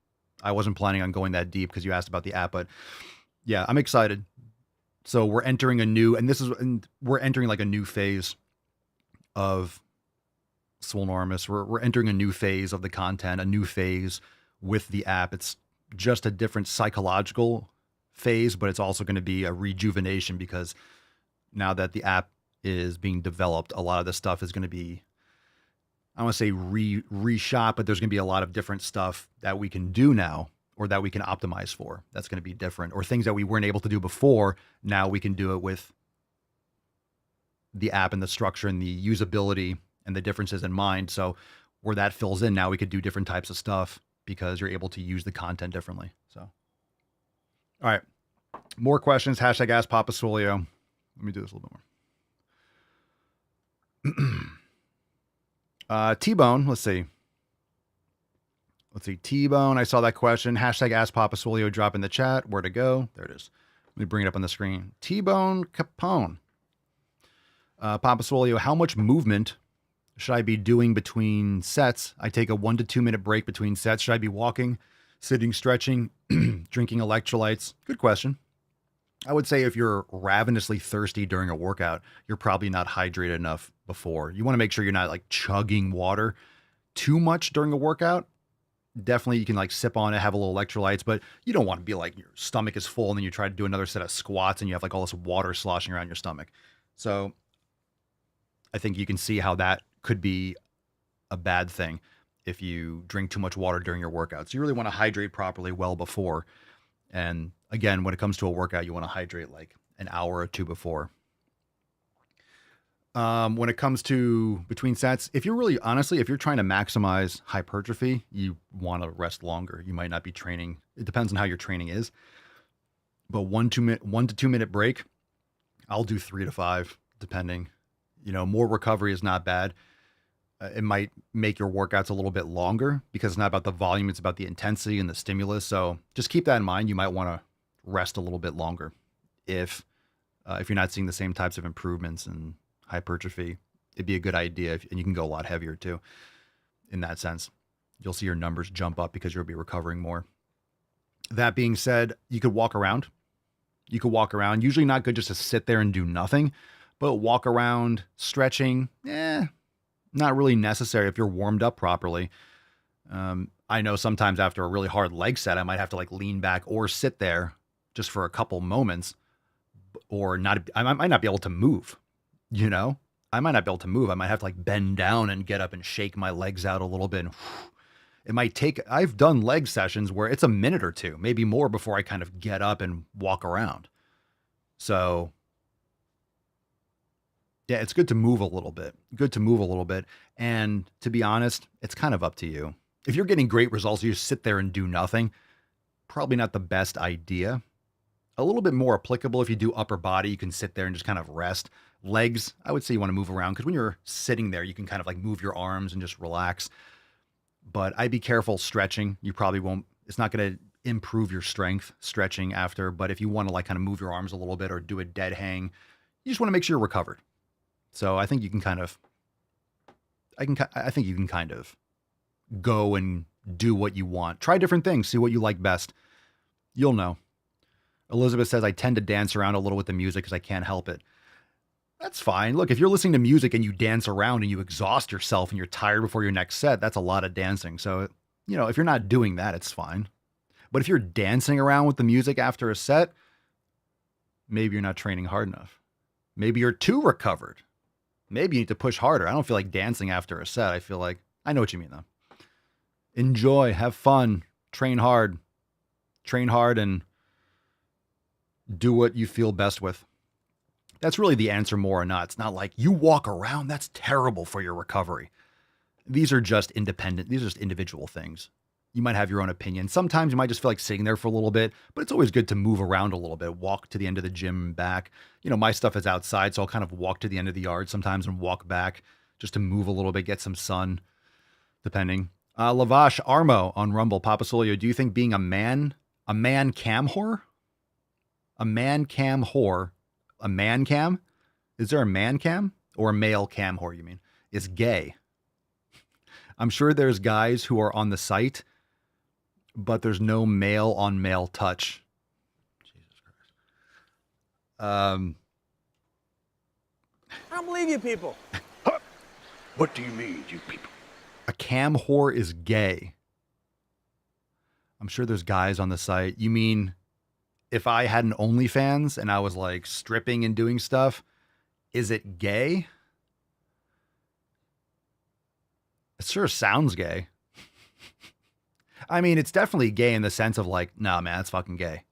I wasn't planning on going that deep because you asked about the app, but yeah, I'm excited. So we're entering we're entering like a new phase of Swolenormous. We're entering a new phase of the content, a new phase with the app. It's just a different psychological phase, but it's also going to be a rejuvenation because now that the app is being developed, a lot of the stuff is going to be, I don't want to say reshot, but there's going to be a lot of different stuff that we can do now or that we can optimize for. That's going to be different, or things that we weren't able to do before. Now we can do it with the app and the structure and the usability and the differences in mind. So where that fills in, now we could do different types of stuff because you're able to use the content differently. So, all right, more questions. Hashtag Ask Papa Swolio. Let me do this a little bit more. T-Bone, let's see. T-Bone, I saw that question. Hashtag Ask Papa Swolio, drop in the chat. Where to go? There it is. Let me bring it up on the screen. T-Bone Capone. Papa Swolio, how much movement should I be doing between sets? I take a 1 to 2 minute break between sets. Should I be walking, sitting, stretching, drinking electrolytes? Good question. I would say if you're ravenously thirsty during a workout, you're probably not hydrated enough before. You want to make sure you're not like chugging water too much during a workout. Definitely you can like sip on it, have a little electrolytes, but you don't want to be like your stomach is full and then you try to do another set of squats and you have like all this water sloshing around your stomach. So I think you can see how that could be a bad thing if you drink too much water during your workout. So you really want to hydrate properly well before. And again, when it comes to a workout, you want to hydrate like an hour or two before. When it comes to between sets, if you're really, honestly, if you're trying to maximize hypertrophy, you want to rest longer. You might not be training. It depends on how your training is. But 1 to 2 minute break, I'll do 3 to 5, depending. More recovery is not bad. It might make your workouts a little bit longer because it's not about the volume. It's about the intensity and the stimulus. So just keep that in mind. You might want to rest a little bit longer. If you're not seeing the same types of improvements in hypertrophy, it'd be a good idea. And you can go a lot heavier too. In that sense, you'll see your numbers jump up because you'll be recovering more. That being said, you could walk around. You could walk around. Usually not good just to sit there and do nothing, but walk around, stretching, not really necessary if you're warmed up properly. I know sometimes after a really hard leg set, I might have to like lean back or sit there just for a couple moments, or not. I might not be able to move, you know? I might not be able to move. I might have to like bend down and get up and shake my legs out a little bit. It might take, I've done leg sessions where it's a minute or two, maybe more, before I kind of get up and walk around. So yeah, it's good to move a little bit. And to be honest, it's kind of up to you. If you're getting great results, you just sit there and do nothing. Probably not the best idea. A little bit more applicable if you do upper body, you can sit there and just kind of rest. Legs, I would say you want to move around, because when you're sitting there, you can kind of like move your arms and just relax. But I'd be careful stretching. You probably won't, it's not going to improve your strength stretching after. But if you want to like kind of move your arms a little bit or do a dead hang, you just want to make sure you're recovered. So I think you can kind of, I think you can kind of go and do what you want. Try different things. See what you like best. You'll know. Elizabeth says, I tend to dance around a little with the music because I can't help it. That's fine. Look, if you're listening to music and you dance around and you exhaust yourself and you're tired before your next set, that's a lot of dancing. So, you know, if you're not doing that, it's fine. But if you're dancing around with the music after a set, maybe you're not training hard enough. Maybe you're too recovered. Maybe you need to push harder. I don't feel like dancing after a set. I feel like, I know what you mean though. Enjoy, have fun, train hard, and do what you feel best with. That's really the answer, more or not. It's not like you walk around. That's terrible for your recovery. These are just independent. These are just individual things. You might have your own opinion. Sometimes you might just feel like sitting there for a little bit, but it's always good to move around a little bit, walk to the end of the gym and back. You know, my stuff is outside, so I'll kind of walk to the end of the yard sometimes and walk back just to move a little bit, get some sun, depending. Lavash Armo on Rumble, Papa Solio, do you think being a man cam whore? A man cam whore, a man cam? Is there a man cam or a male cam whore, you mean? Is gay? I'm sure there's guys who are on the site, but there's no male on male touch. Jesus Christ. I don't believe you people. What do you mean, you people? A cam whore is gay. I'm sure there's guys on the site. You mean if I had an OnlyFans and I was like stripping and doing stuff, is it gay? It sure sounds gay. I mean, it's definitely gay in the sense of like, nah, man, it's fucking gay.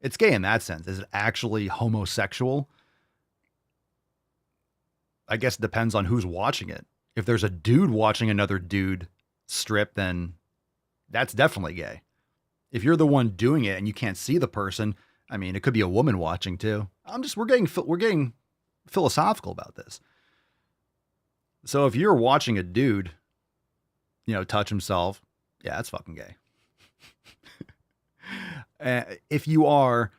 It's gay in that sense. Is it actually homosexual? I guess it depends on who's watching it. If there's a dude watching another dude strip, then that's definitely gay. If you're the one doing it and you can't see the person, I mean, it could be a woman watching too. We're getting philosophical about this. So if you're watching a dude, you know, touch himself, yeah, that's fucking gay. If you're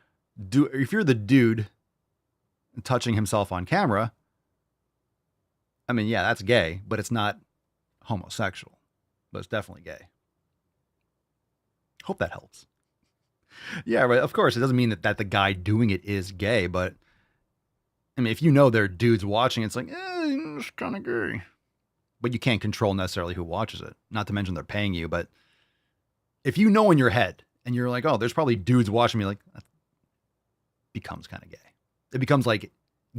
the dude touching himself on camera, I mean, yeah, that's gay, but it's not homosexual, but it's definitely gay. Hope that helps. Yeah, right. Of course, it doesn't mean that the guy doing it is gay, but I mean, if you know there are dudes watching, it's like, it's kind of gay. But you can't control necessarily who watches it. Not to mention they're paying you. But if you know in your head and you're like, oh, there's probably dudes watching me, like, that becomes kind of gay. It becomes like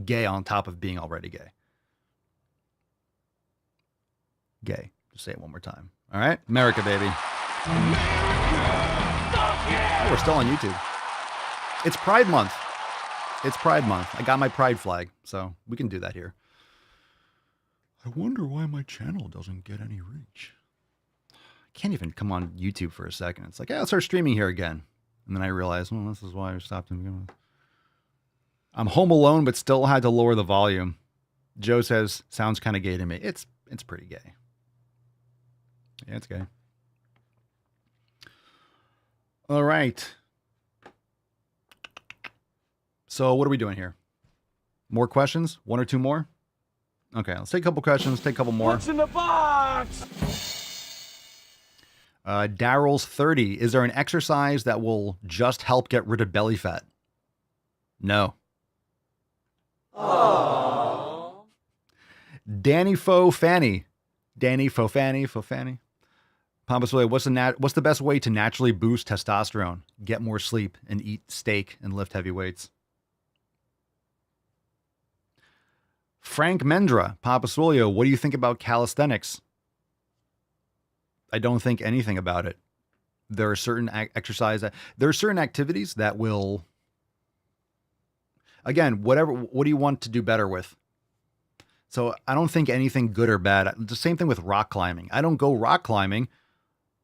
gay on top of being already gay. Gay. Just say it one more time. All right? America, baby. Oh, we're still on YouTube. It's Pride Month. It's Pride Month. I got my pride flag, so we can do that here. I wonder why my channel doesn't get any reach. I can't even come on YouTube for a second. It's like, yeah, let's start streaming here again. And then I realized, well, this is why I stopped to begin with. I'm home alone, but still had to lower the volume. Joe says, sounds kind of gay to me. It's pretty gay. Yeah, it's gay. All right. So what are we doing here? More questions? One or two more? Okay, let's take a couple questions, take a couple more. What's in the box? Daryl's 30. Is there an exercise that will just help get rid of belly fat? No. Aww. Danny Fanny. Danny Fanny. Pompous Willie, what's the best way to naturally boost testosterone? Get more sleep and eat steak and lift heavy weights. Frank Mendra, Papa Swolio, what do you think about calisthenics? I don't think anything about it. There are certain there are certain activities that will, again, what do you want to do better with? So I don't think anything good or bad. The same thing with rock climbing. I don't go rock climbing,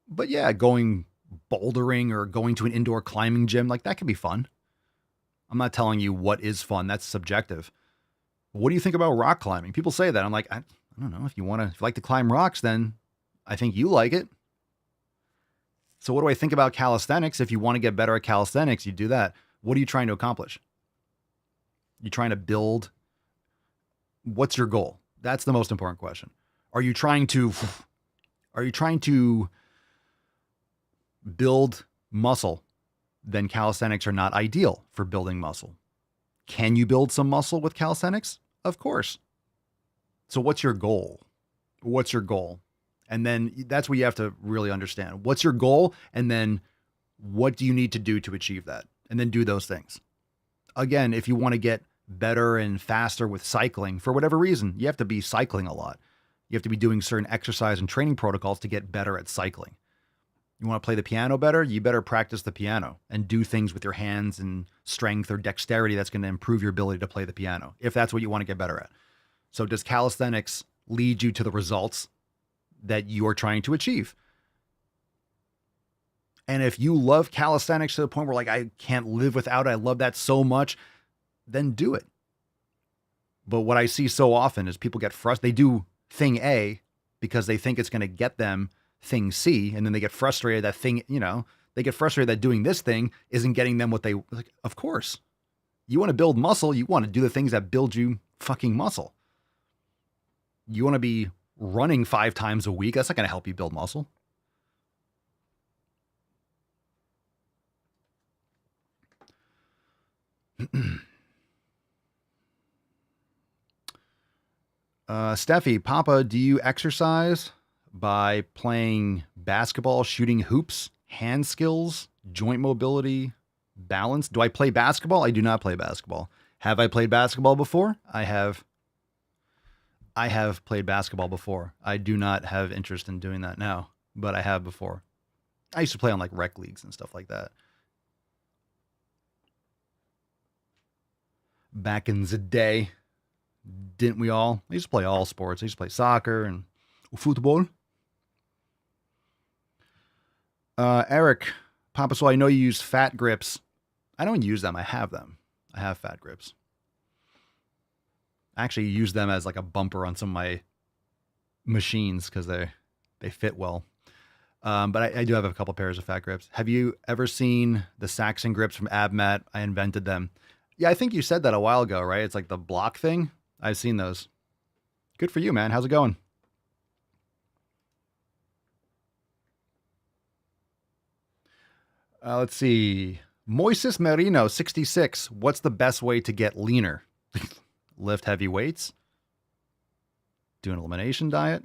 but yeah, going bouldering or going to an indoor climbing gym, like that can be fun. I'm not telling you what is fun. That's subjective. What do you think about rock climbing? People say that. I'm like, I don't know. If you like to climb rocks, then I think you like it. So what do I think about calisthenics? If you want to get better at calisthenics, you do that. What are you trying to accomplish? You're trying to build. What's your goal? That's the most important question. Are you trying to build muscle? Then calisthenics are not ideal for building muscle. Can you build some muscle with calisthenics? Of course. So what's your goal? What's your goal? And then that's what you have to really understand. What's your goal? And then what do you need to do to achieve that? And then do those things. Again, if you want to get better and faster with cycling, for whatever reason, you have to be cycling a lot. You have to be doing certain exercise and training protocols to get better at cycling. You want to play the piano better? You better practice the piano and do things with your hands and strength or dexterity that's going to improve your ability to play the piano, if that's what you want to get better at. So does calisthenics lead you to the results that you're trying to achieve? And if you love calisthenics to the point where like, I can't live without it, I love that so much, then do it. But what I see so often is people get frustrated. They do thing A because they think it's going to get them thing C, and then they get frustrated that thing, they get frustrated that doing this thing isn't getting them what they like. Of course, you want to build muscle. You want to do the things that build you fucking muscle. You want to be running 5 times a week. That's not going to help you build muscle. Steffi, Papa, do you exercise by playing basketball, shooting hoops, hand skills, joint mobility, balance? Do I play basketball? I do not play basketball. Have I played basketball before? I have played basketball before. I do not have interest in doing that now, but I have before. I used to play on like rec leagues and stuff like that. Back in the day, didn't we all? I used to play all sports. I used to play soccer and football. Eric, Papa, so I know you use fat grips. I don't use them. I have them. I have fat grips. I actually use them as like a bumper on some of my machines because they fit well. But I do have a couple pairs of fat grips. Have you ever seen the Saxon grips from AbMat? I invented them. Yeah, I think you said that a while ago, right? It's like the block thing. I've seen those. Good for you, man. How's it going? Let's see. Moises Merino, 66. What's the best way to get leaner? Lift heavy weights? Do an elimination diet?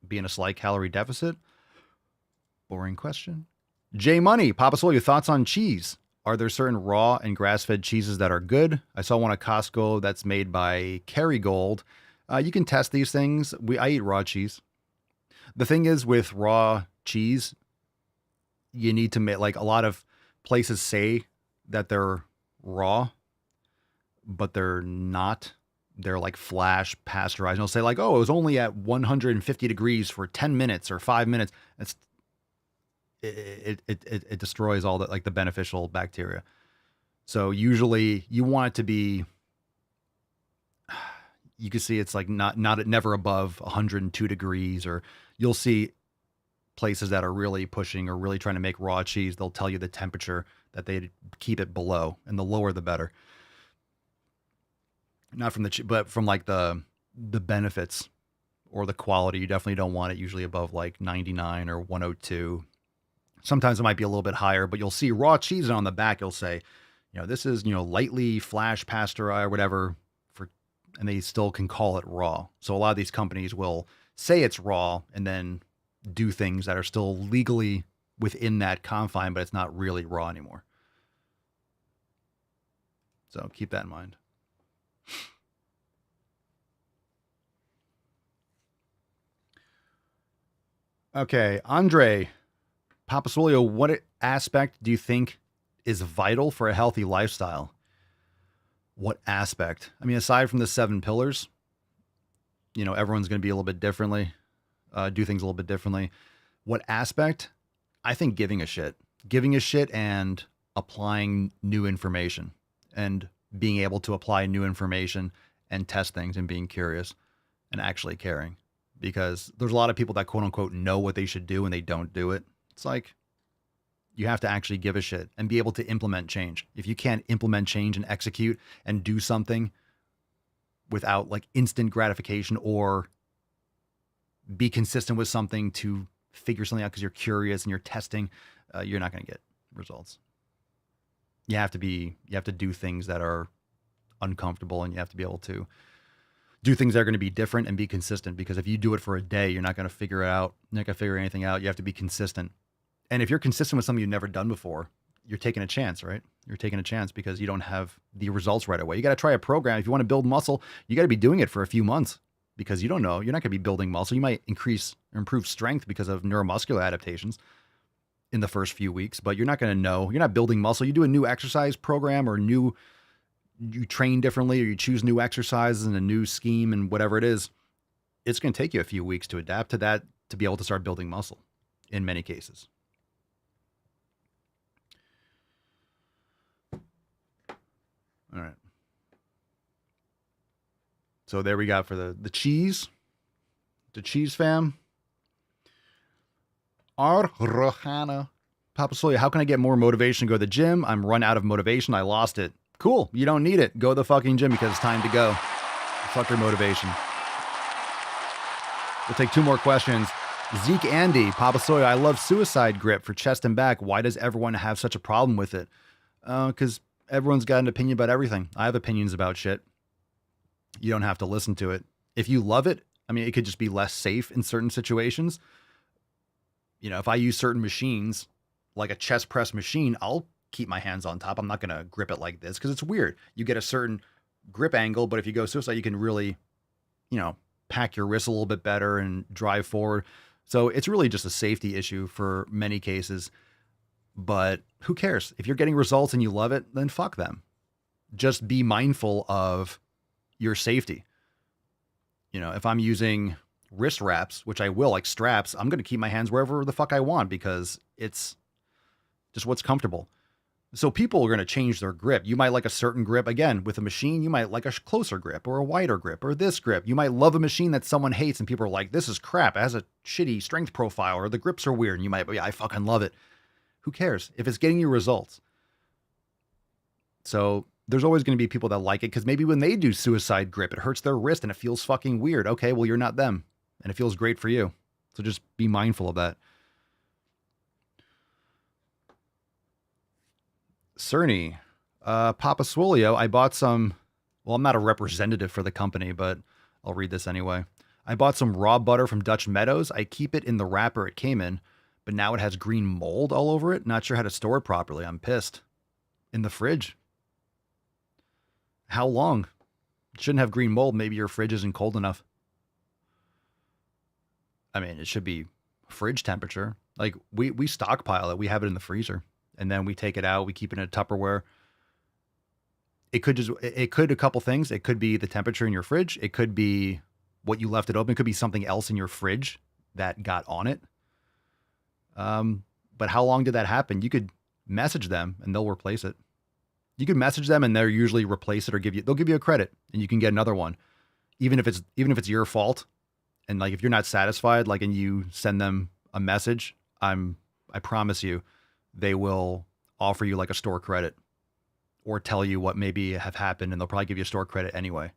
Be in a slight calorie deficit? Boring question. J Money, Papa Soul, your thoughts on cheese? Are there certain raw and grass-fed cheeses that are good? I saw one at Costco that's made by Kerrygold. You can test these things. I eat raw cheese. The thing is with raw cheese, you need to make, like, a lot of places say that they're raw, but they're not. They're like flash pasteurized. And they'll say like, oh, it was only at 150 degrees for 10 minutes or 5 minutes. It destroys all the, like, the beneficial bacteria. So usually you want it to be, you can see it's like never above 102 degrees, or you'll see places that are really pushing or really trying to make raw cheese. They'll tell you the temperature that they keep it below, and the lower the better. Not from the but from like the benefits or the quality. You definitely don't want it usually above like 99 or 102. Sometimes it might be a little bit higher, but you'll see raw cheese, and on the back you'll say, this is, lightly flash pasteurized or whatever, and they still can call it raw. So a lot of these companies will say it's raw and then do things that are still legally within that confine, but it's not really raw anymore. So keep that in mind. Okay, Andre Papasolio, what aspect do you think is vital for a healthy lifestyle? What aspect? I mean, aside from the 7 pillars, everyone's going to be a little bit differently, do things a little bit differently. What aspect? I think giving a shit and applying new information and being able to apply new information and test things and being curious and actually caring, because there's a lot of people that quote unquote know what they should do and they don't do it. It's like, you have to actually give a shit and be able to implement change. If you can't implement change and execute and do something without like instant gratification, or be consistent with something to figure something out because you're curious and you're testing, you're not going to get results. You have to do things that are uncomfortable, and you have to be able to do things that are going to be different and be consistent, because if you do it for a day, you're not going to figure it out. You're not going to figure anything out. You have to be consistent. And if you're consistent with something you've never done before, you're taking a chance, right? You're taking a chance because you don't have the results right away. You got to try a program. If you want to build muscle, you got to be doing it for a few months, because you don't know. You're not going to be building muscle. You might increase or improve strength because of neuromuscular adaptations in the first few weeks, but you're not going to know. You're not building muscle. You do a new exercise program, or you train differently, or you choose new exercises and a new scheme and whatever it is. It's going to take you a few weeks to adapt to that, to be able to start building muscle in many cases. All right. So there we got for the cheese. The cheese fam. Rohana Papasoya, how can I get more motivation to go to the gym? I'm run out of motivation. I lost it. Cool. You don't need it. Go to the fucking gym because it's time to go. Fuck your motivation. We'll take 2 more questions. Zeke Andy, Papasoya, I love suicide grip for chest and back. Why does everyone have such a problem with it? Because everyone's got an opinion about everything. I have opinions about shit. You don't have to listen to it. If you love it, I mean, it could just be less safe in certain situations. If I use certain machines, like a chest press machine, I'll keep my hands on top. I'm not going to grip it like this because it's weird. You get a certain grip angle, but if you go suicide, you can really, pack your wrists a little bit better and drive forward. So it's really just a safety issue for many cases. But who cares? If you're getting results and you love it, then fuck them. Just be mindful of your safety. If I'm using wrist wraps, which I will, like straps, I'm going to keep my hands wherever the fuck I want because it's just what's comfortable. So people are going to change their grip. You might like a certain grip. Again, with a machine, you might like a closer grip or a wider grip or this grip. You might love a machine that someone hates and people are like, this is crap. It has a shitty strength profile or the grips are weird. And you might be, yeah, I fucking love it. Who cares if it's getting you results? So there's always going to be people that like it because maybe when they do suicide grip, it hurts their wrist and it feels fucking weird. Okay, well, you're not them and it feels great for you. So just be mindful of that. Cerny, Papasolio, I bought some, well, I'm not a representative for the company, but I'll read this anyway. I bought some raw butter from Dutch Meadows. I keep it in the wrapper it came in, but now it has green mold all over it. Not sure how to store it properly. I'm pissed. In the fridge. How long? It shouldn't have green mold. Maybe your fridge isn't cold enough. I mean, it should be fridge temperature. Like we stockpile it. We have it in the freezer. And then we take it out. We keep it in a Tupperware. It could a couple things. It could be the temperature in your fridge. It could be what you left it open. It could be something else in your fridge that got on it. But how long did that happen? You could message them and they'll replace it. You could message them and they'll usually replace it or they'll give you a credit and you can get another one. Even if it's your fault. And like, if you're not satisfied, like, and you send them a message, I promise you, they will offer you like a store credit or tell you what maybe have happened, and they'll probably give you store credit anyway.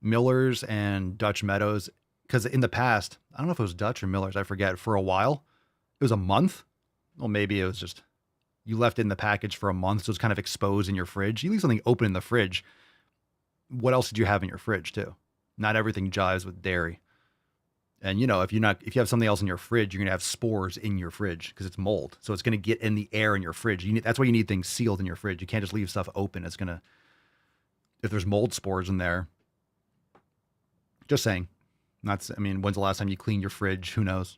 Miller's and Dutch Meadows, because in the past, I don't know if it was Dutch or Miller's, I forget, for a while, it was a month. Well, maybe it was just, you left it in the package for a month, so it's kind of exposed in your fridge. You leave something open in the fridge. What else did you have in your fridge too? Not everything jives with dairy. And you know, if you have something else in your fridge, you're going to have spores in your fridge because it's mold. So it's going to get in the air in your fridge. That's why you need things sealed in your fridge. You can't just leave stuff open. It's going to, if there's mold spores in there, just saying. When's the last time you cleaned your fridge? Who knows?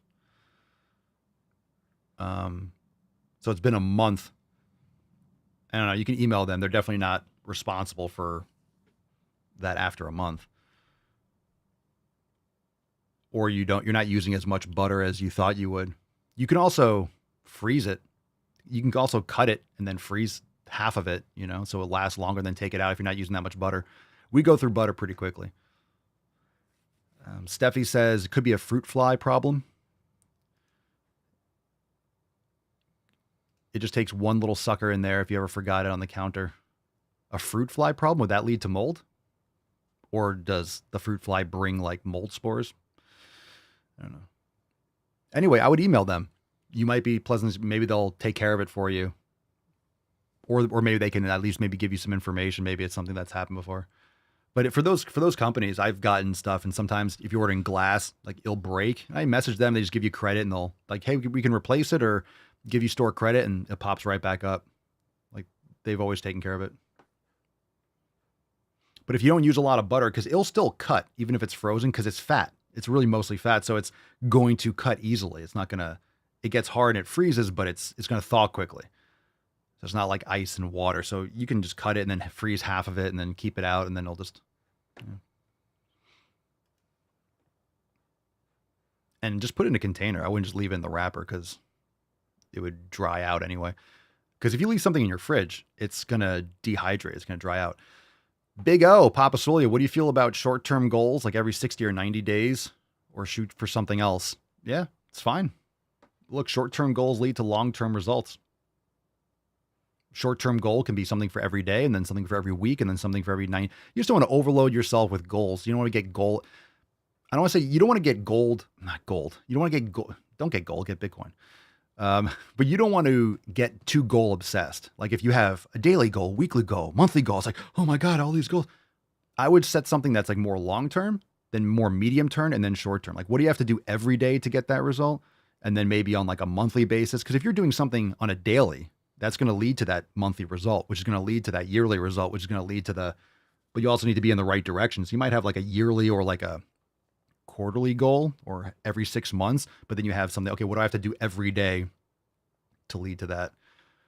So it's been a month. I don't know. You can email them. They're definitely not responsible for that after a month. Or you're not using as much butter as you thought you would. You can also freeze it. You can also cut it and then freeze half of it, so it lasts longer than take it out if you're not using that much butter. We go through butter pretty quickly. Steffi says it could be a fruit fly problem. It just takes one little sucker in there if you ever forgot it on the counter. A fruit fly problem? Would that lead to mold? Or does the fruit fly bring like mold spores? I don't know. Anyway, I would email them. You might be pleasant. Maybe they'll take care of it for you. Or maybe they can at least maybe give you some information. Maybe it's something that's happened before. But for those companies, I've gotten stuff, and sometimes if you're ordering glass, like it'll break. And I message them, they just give you credit, and they'll like, hey, we can replace it or give you store credit, and it pops right back up. Like they've always taken care of it. But if you don't use a lot of butter, because it'll still cut even if it's frozen, because it's fat. It's really mostly fat, so it's going to cut easily. It's not gonna. It gets hard and it freezes, but it's gonna thaw quickly. So it's not like ice and water. So you can just cut it and then freeze half of it and then keep it out, and then it'll just. And just put it in a container. I wouldn't just leave it in the wrapper because it would dry out anyway. Because if you leave something in your fridge, it's gonna dehydrate. It's gonna dry out. Big O, Papa Solia, what do you feel about short-term goals, like every 60 or 90 days, or shoot for something else? Yeah, it's fine. Look, short-term goals lead to long-term results. Short-term goal can be something for every day, and then something for every week, and then something for every night. You just don't want to overload yourself with goals. You don't want to get gold. I don't want to say you don't want to get gold, not gold. You don't want to get gold. Don't get gold, get Bitcoin. But you don't want to get too goal obsessed. Like if you have a daily goal, weekly goal, monthly goal, it's like, oh my God, all these goals. I would set something that's like more long-term, then more medium-term, and then short-term. Like what do you have to do every day to get that result? And then maybe on like a monthly basis. Because if you're doing something on a daily, that's going to lead to that monthly result, which is going to lead to that yearly result, which is going to lead to but you also need to be in the right direction. So you might have like a yearly or like a quarterly goal or every 6 months, but then you have something, okay, what do I have to do every day to lead to that?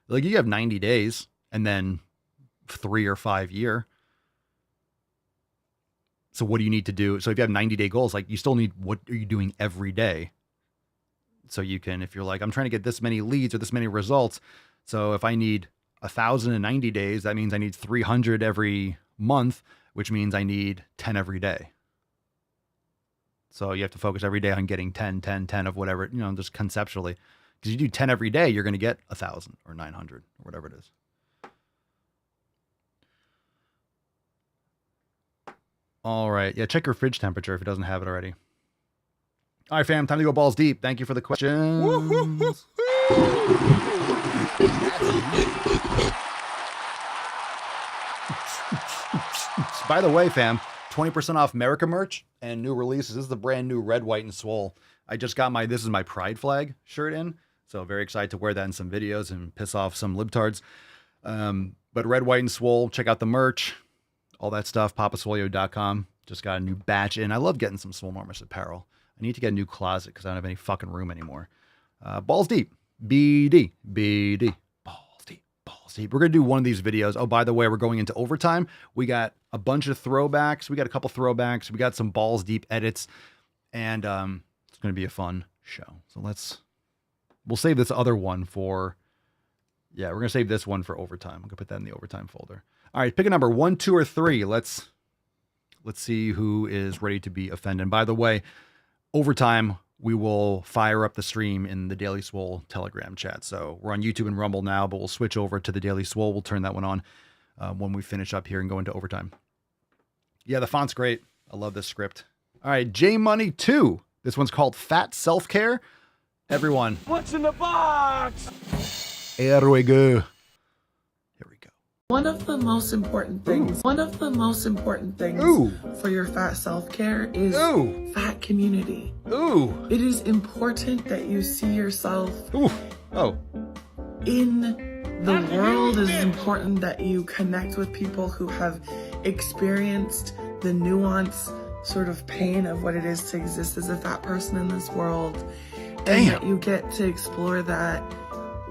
Like you have 90 days and then 3 or 5 year. So what do you need to do? So if you have 90-day goals, like you still need, what are you doing every day? So you can, if you're like, I'm trying to get this many leads or this many results. So if I need 1,000 in 90 days, that means I need 300 every month, which means I need 10 every day. So you have to focus every day on getting 10 of whatever, just conceptually. Because you do 10 every day, you're going to get 1,000 or 900 or whatever it is. All right. Yeah, check your fridge temperature if it doesn't have it already. All right, fam, time to go balls deep. Thank you for the questions. By the way, fam, 20% off America merch and new releases. This is the brand new Red, White, and Swole. I just got this is my Pride flag shirt in. So very excited to wear that in some videos and piss off some libtards. But Red, White, and Swole, check out the merch. All that stuff, papaswolio.com. Just got a new batch in. I love getting some Swolenormous apparel. I need to get a new closet because I don't have any fucking room anymore. Balls deep. BD. Balls deep. We're going to do one of these videos. Oh, by the way, we're going into overtime. We got a bunch of throwbacks. We got a couple throwbacks. We got some balls deep edits. And it's going to be a fun show. So we'll save this other one for, we're going to save this one for overtime. I'm going to put that in the overtime folder. All right, pick a number, 1, 2, or 3. Let's see who is ready to be offended. And by the way, overtime we will fire up the stream in the Daily Swole Telegram chat. So we're on YouTube and Rumble now, but we'll switch over to the Daily Swole. We'll turn that one on when we finish up here and go into overtime. Yeah, the font's great. I love this script. All right, J Money 2. This one's called Fat Self-Care. Everyone. What's in the box? Here we go. One of the most important things, for your fat self-care is fat community. It is important that you see yourself in the world. It is important that you connect with people who have experienced the nuance sort of pain of what it is to exist as a fat person in this world. And that you get to explore that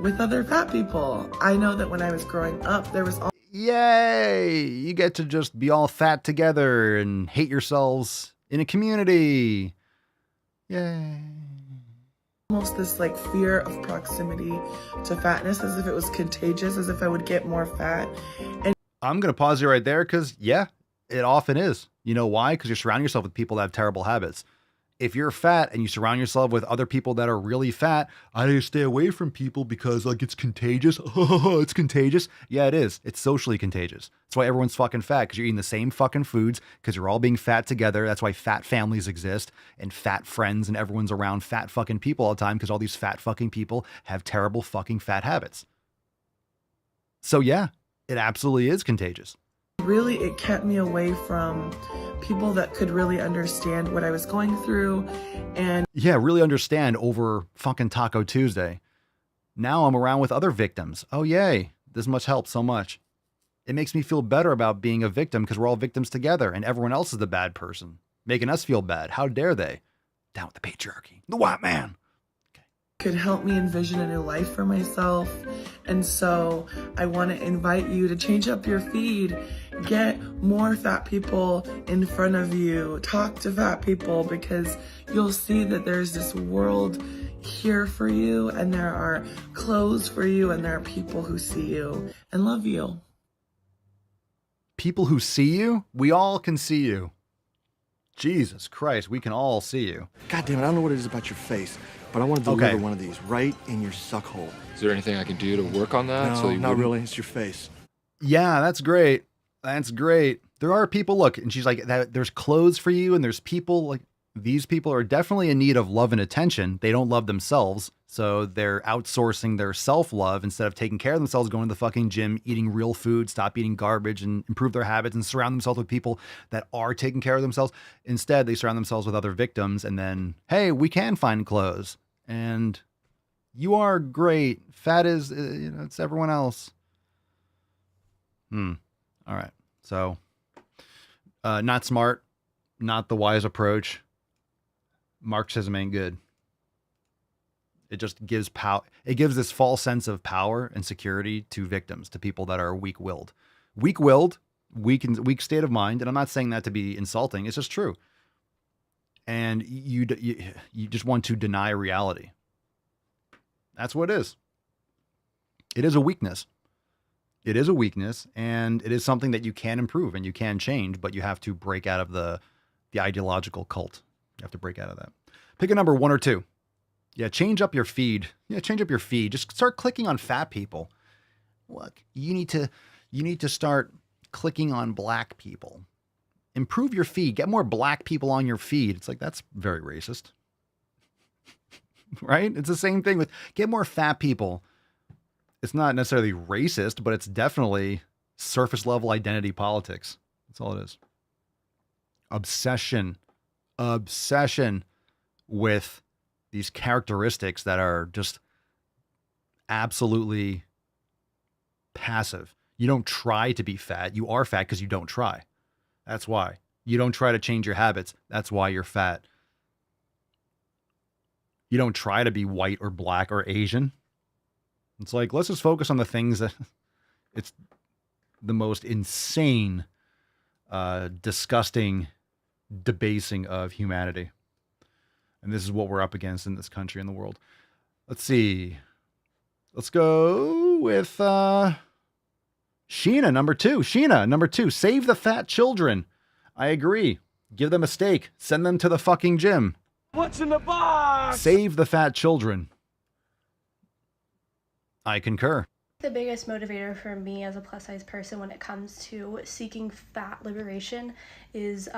with other fat people. I know that when I was growing up, there was Yay! You get to just be all fat together and hate yourselves in a community. Yay. almost this like fear of proximity to fatness, as if it was contagious, as if I would get more fat. And I'm going to pause you right there because, yeah, it often is. You know why? Because you're surrounding yourself with people that have terrible habits. If you're fat and you surround yourself with other people that are really fat, I need to stay away from people because like it's contagious. It's contagious. Yeah, it is. It's socially contagious. That's why everyone's fucking fat, because you're eating the same fucking foods, because you're all being fat together. That's why fat families exist and fat friends, and everyone's around fat fucking people all the time because all these fat fucking people have terrible fucking fat habits. So yeah, it absolutely is contagious. Really, it kept me away from people that could really understand what I was going through. And yeah, really understand over fucking Taco Tuesday. Now I'm around with other victims. Oh, yay. This much helps so much. It makes me feel better about being a victim because we're all victims together and everyone else is the bad person, making us feel bad. How dare they? Down with the patriarchy. The white man. Could help me envision a new life for myself. And so I want to invite you to change up your feed, get more fat people in front of you, talk to fat people, because you'll see that there's this world here for you, and there are clothes for you, and there are people who see you and love you. People who see you? We all can see you. Jesus Christ, we can all see you. God damn it, I don't know what it is about your face, but I want to deliver one of these right in your suck hole. Is there anything I can do to work on that? No, not really. It's your face. Yeah, that's great. That's great. There are people, look, and she's like, there's clothes for you, and there's people, like, these people are definitely in need of love and attention. They don't love themselves, so they're outsourcing their self-love instead of taking care of themselves, going to the fucking gym, eating real food, stop eating garbage, and improve their habits and surround themselves with people that are taking care of themselves. Instead, they surround themselves with other victims, and then, hey, we can find clothes, and you are great. Fat is, it's everyone else. All right. So, not smart, not the wise approach. Marxism ain't good. It just gives power. It gives this false sense of power and security to victims, to people that are weak-willed, weak state of mind. And I'm not saying that to be insulting. It's just true. And you just want to deny reality. That's what it is. It is a weakness. It is a weakness, and it is something that you can improve and you can change, but you have to break out of the ideological cult. You have to break out of that. Pick a number, 1 or 2. Yeah, change up your feed. Yeah, change up your feed. Just start clicking on fat people. Look, you need to start clicking on black people. Improve your feed. Get more black people on your feed. It's like, that's very racist. Right? It's the same thing with get more fat people. It's not necessarily racist, but it's definitely surface level identity politics. That's all it is. Obsession with these characteristics that are just absolutely passive. You don't try to be fat. You are fat because you don't try. That's why. You don't try to change your habits. That's why you're fat. You don't try to be white or black or Asian. It's like, let's just focus on the things that it's the most insane, disgusting debasing of humanity. And this is what we're up against in this country and the world. Let's see. Let's go with Sheena, number 2. Sheena, number 2. Save the fat children. I agree. Give them a steak. Send them to the fucking gym. What's in the box? Save the fat children. I concur. The biggest motivator for me as a plus size person when it comes to seeking fat liberation is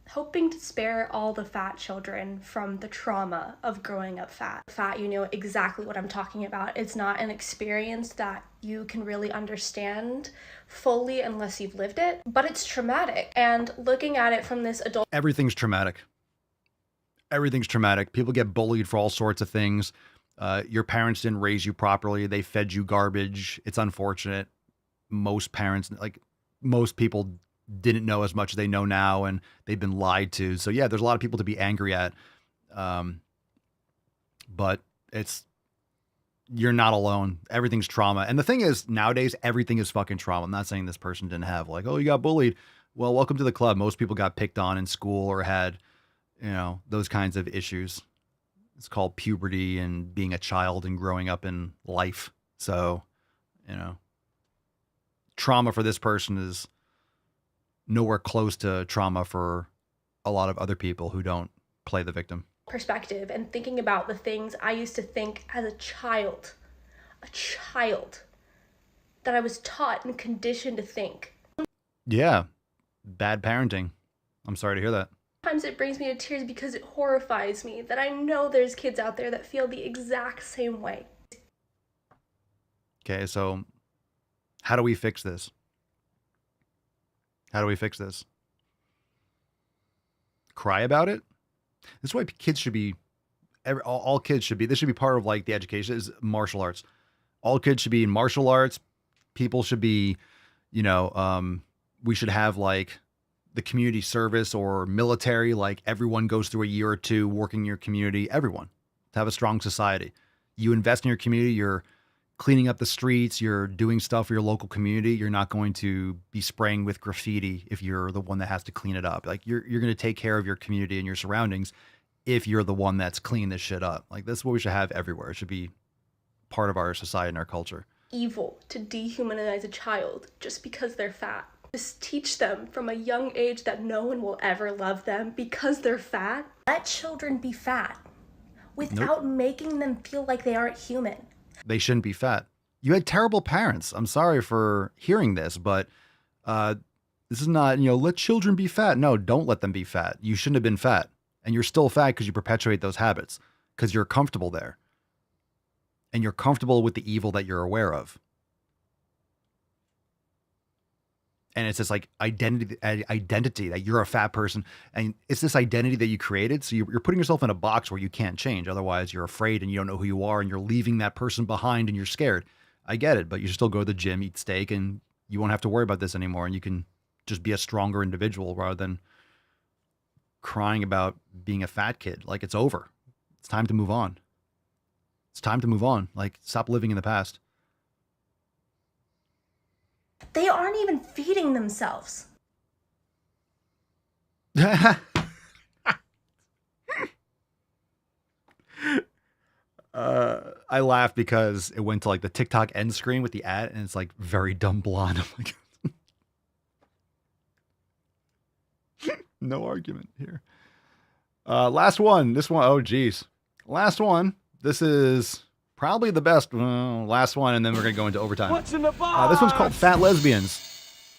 hoping to spare all the fat children from the trauma of growing up fat. Fat, you know exactly what I'm talking about. It's not an experience that you can really understand fully unless you've lived it, but it's traumatic. And looking at it from this adult... Everything's traumatic. Everything's traumatic. People get bullied for all sorts of things. Your parents didn't raise you properly. They fed you garbage. It's unfortunate. Most parents, like most people, didn't know as much as they know now, and they've been lied to. So yeah, there's a lot of people to be angry at. But you're not alone. Everything's trauma. And the thing is, nowadays, everything is fucking trauma. I'm not saying this person didn't have like, oh, you got bullied. Well, welcome to the club. Most people got picked on in school or had, you know, those kinds of issues. It's called puberty and being a child and growing up in life. So, you know, trauma for this person is nowhere close to trauma for a lot of other people who don't play the victim. Perspective and thinking about the things I used to think as a child, that I was taught and conditioned to think. Yeah. Bad parenting. I'm sorry to hear that. Sometimes it brings me to tears because it horrifies me that I know there's kids out there that feel the exact same way. Okay, so how do we fix this? How do we fix this? Cry about it? This is why kids should be, all kids should be, this should be part of like the education is martial arts. All kids should be in martial arts. People should be, you know, we should have like the community service or military, like everyone goes through a year or two working in your community, everyone, to have a strong society. You invest in your community, you're cleaning up the streets, you're doing stuff for your local community. You're not going to be spraying with graffiti if you're the one that has to clean it up. Like you're going to take care of your community and your surroundings if you're the one that's cleaning this shit up. Like this is what we should have everywhere. It should be part of our society and our culture. Evil to dehumanize a child just because they're fat. Just teach them from a young age that no one will ever love them because they're fat. Let children be fat without making them feel like they aren't human. They shouldn't be fat. You had terrible parents. I'm sorry for hearing this, but this is not, you know, let children be fat. No, don't let them be fat. You shouldn't have been fat. And you're still fat because you perpetuate those habits because you're comfortable there. And you're comfortable with the evil that you're aware of. And it's this like identity that you're a fat person. And it's this identity that you created. So you're putting yourself in a box where you can't change. Otherwise you're afraid and you don't know who you are and you're leaving that person behind and you're scared. I get it, but you should still go to the gym, eat steak, and you won't have to worry about this anymore. And you can just be a stronger individual rather than crying about being a fat kid. Like it's over. It's time to move on. It's time to move on. Like stop living in the past. They aren't even feeding themselves. I laugh because it went to like the TikTok end screen with the ad and it's like very dumb blonde. I'm like, no argument here. Last one. This one. Oh, geez. Last one. This is probably the best. Last one. And then we're going to go into overtime. What's in the box? This one's called Fat Lesbians.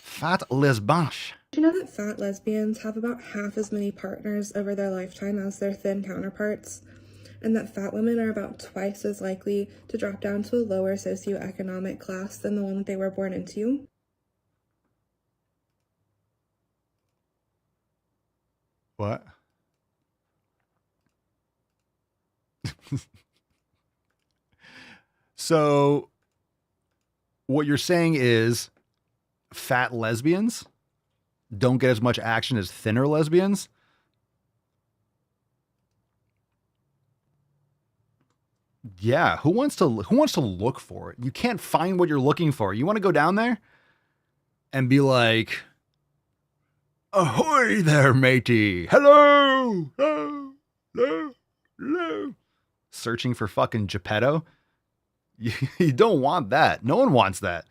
Fat lesbians. Do you know that fat lesbians have about half as many partners over their lifetime as their thin counterparts? And that fat women are about twice as likely to drop down to a lower socioeconomic class than the one that they were born into? What? So what you're saying is fat lesbians don't get as much action as thinner lesbians? Yeah, who wants to look for it? You can't find what you're looking for. You want to go down there and be like, ahoy there, matey. Hello. Hello. Hello. Hello. Searching for fucking Geppetto. You don't want that. No one wants that.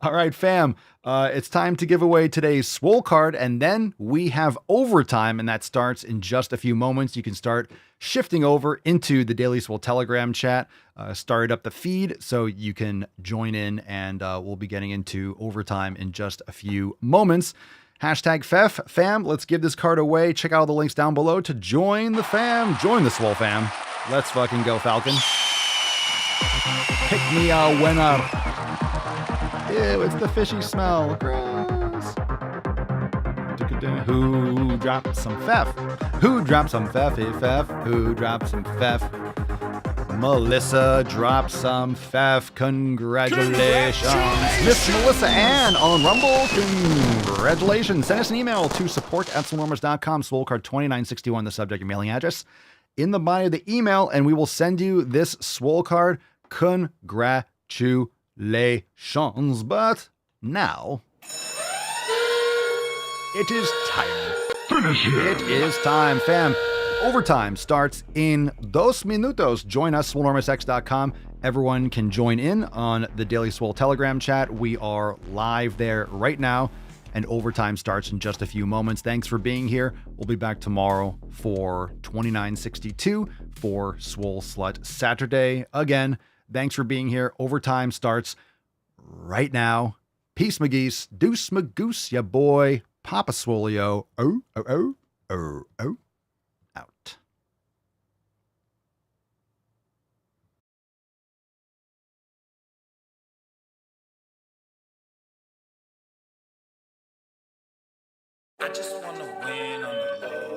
All right, fam. It's time to give away today's Swole card, and then we have overtime, and that starts in just a few moments. You can start shifting over into the Daily Swole Telegram chat, start up the feed so you can join in, and we'll be getting into overtime in just a few moments. Hashtag FEF, fam, let's give this card away. Check out all the links down below to join the fam. Join the Swole fam. Let's fucking go, Falcon. Pick me a winner. Ew, it's the fishy smell. Gross. Who dropped some FEF? Who dropped some FEFy FEF? Who dropped some FEF? Melissa dropped some FEF. Congratulations. Miss Melissa Ann on Rumble. Congratulations. Send us an email to support@swolenormous.com. Swolecard 2961, the subject and mailing address in the body of the email, and we will send you this Swole card. Congratulations. But now it is time. It is time, fam. Overtime starts in 2 minutos. Join us, swolenormousx.com. Everyone can join in on the Daily Swole Telegram chat. We are live there right now, and overtime starts in just a few moments. Thanks for being here. We'll be back tomorrow for 2962 for Swole Slut Saturday. Again, thanks for being here. Overtime starts right now. Peace, McGeese. Deuce, Magoose, ya boy. Papa Swolio. Oh, oh, oh, oh, oh. Out. I just wanna win on the low.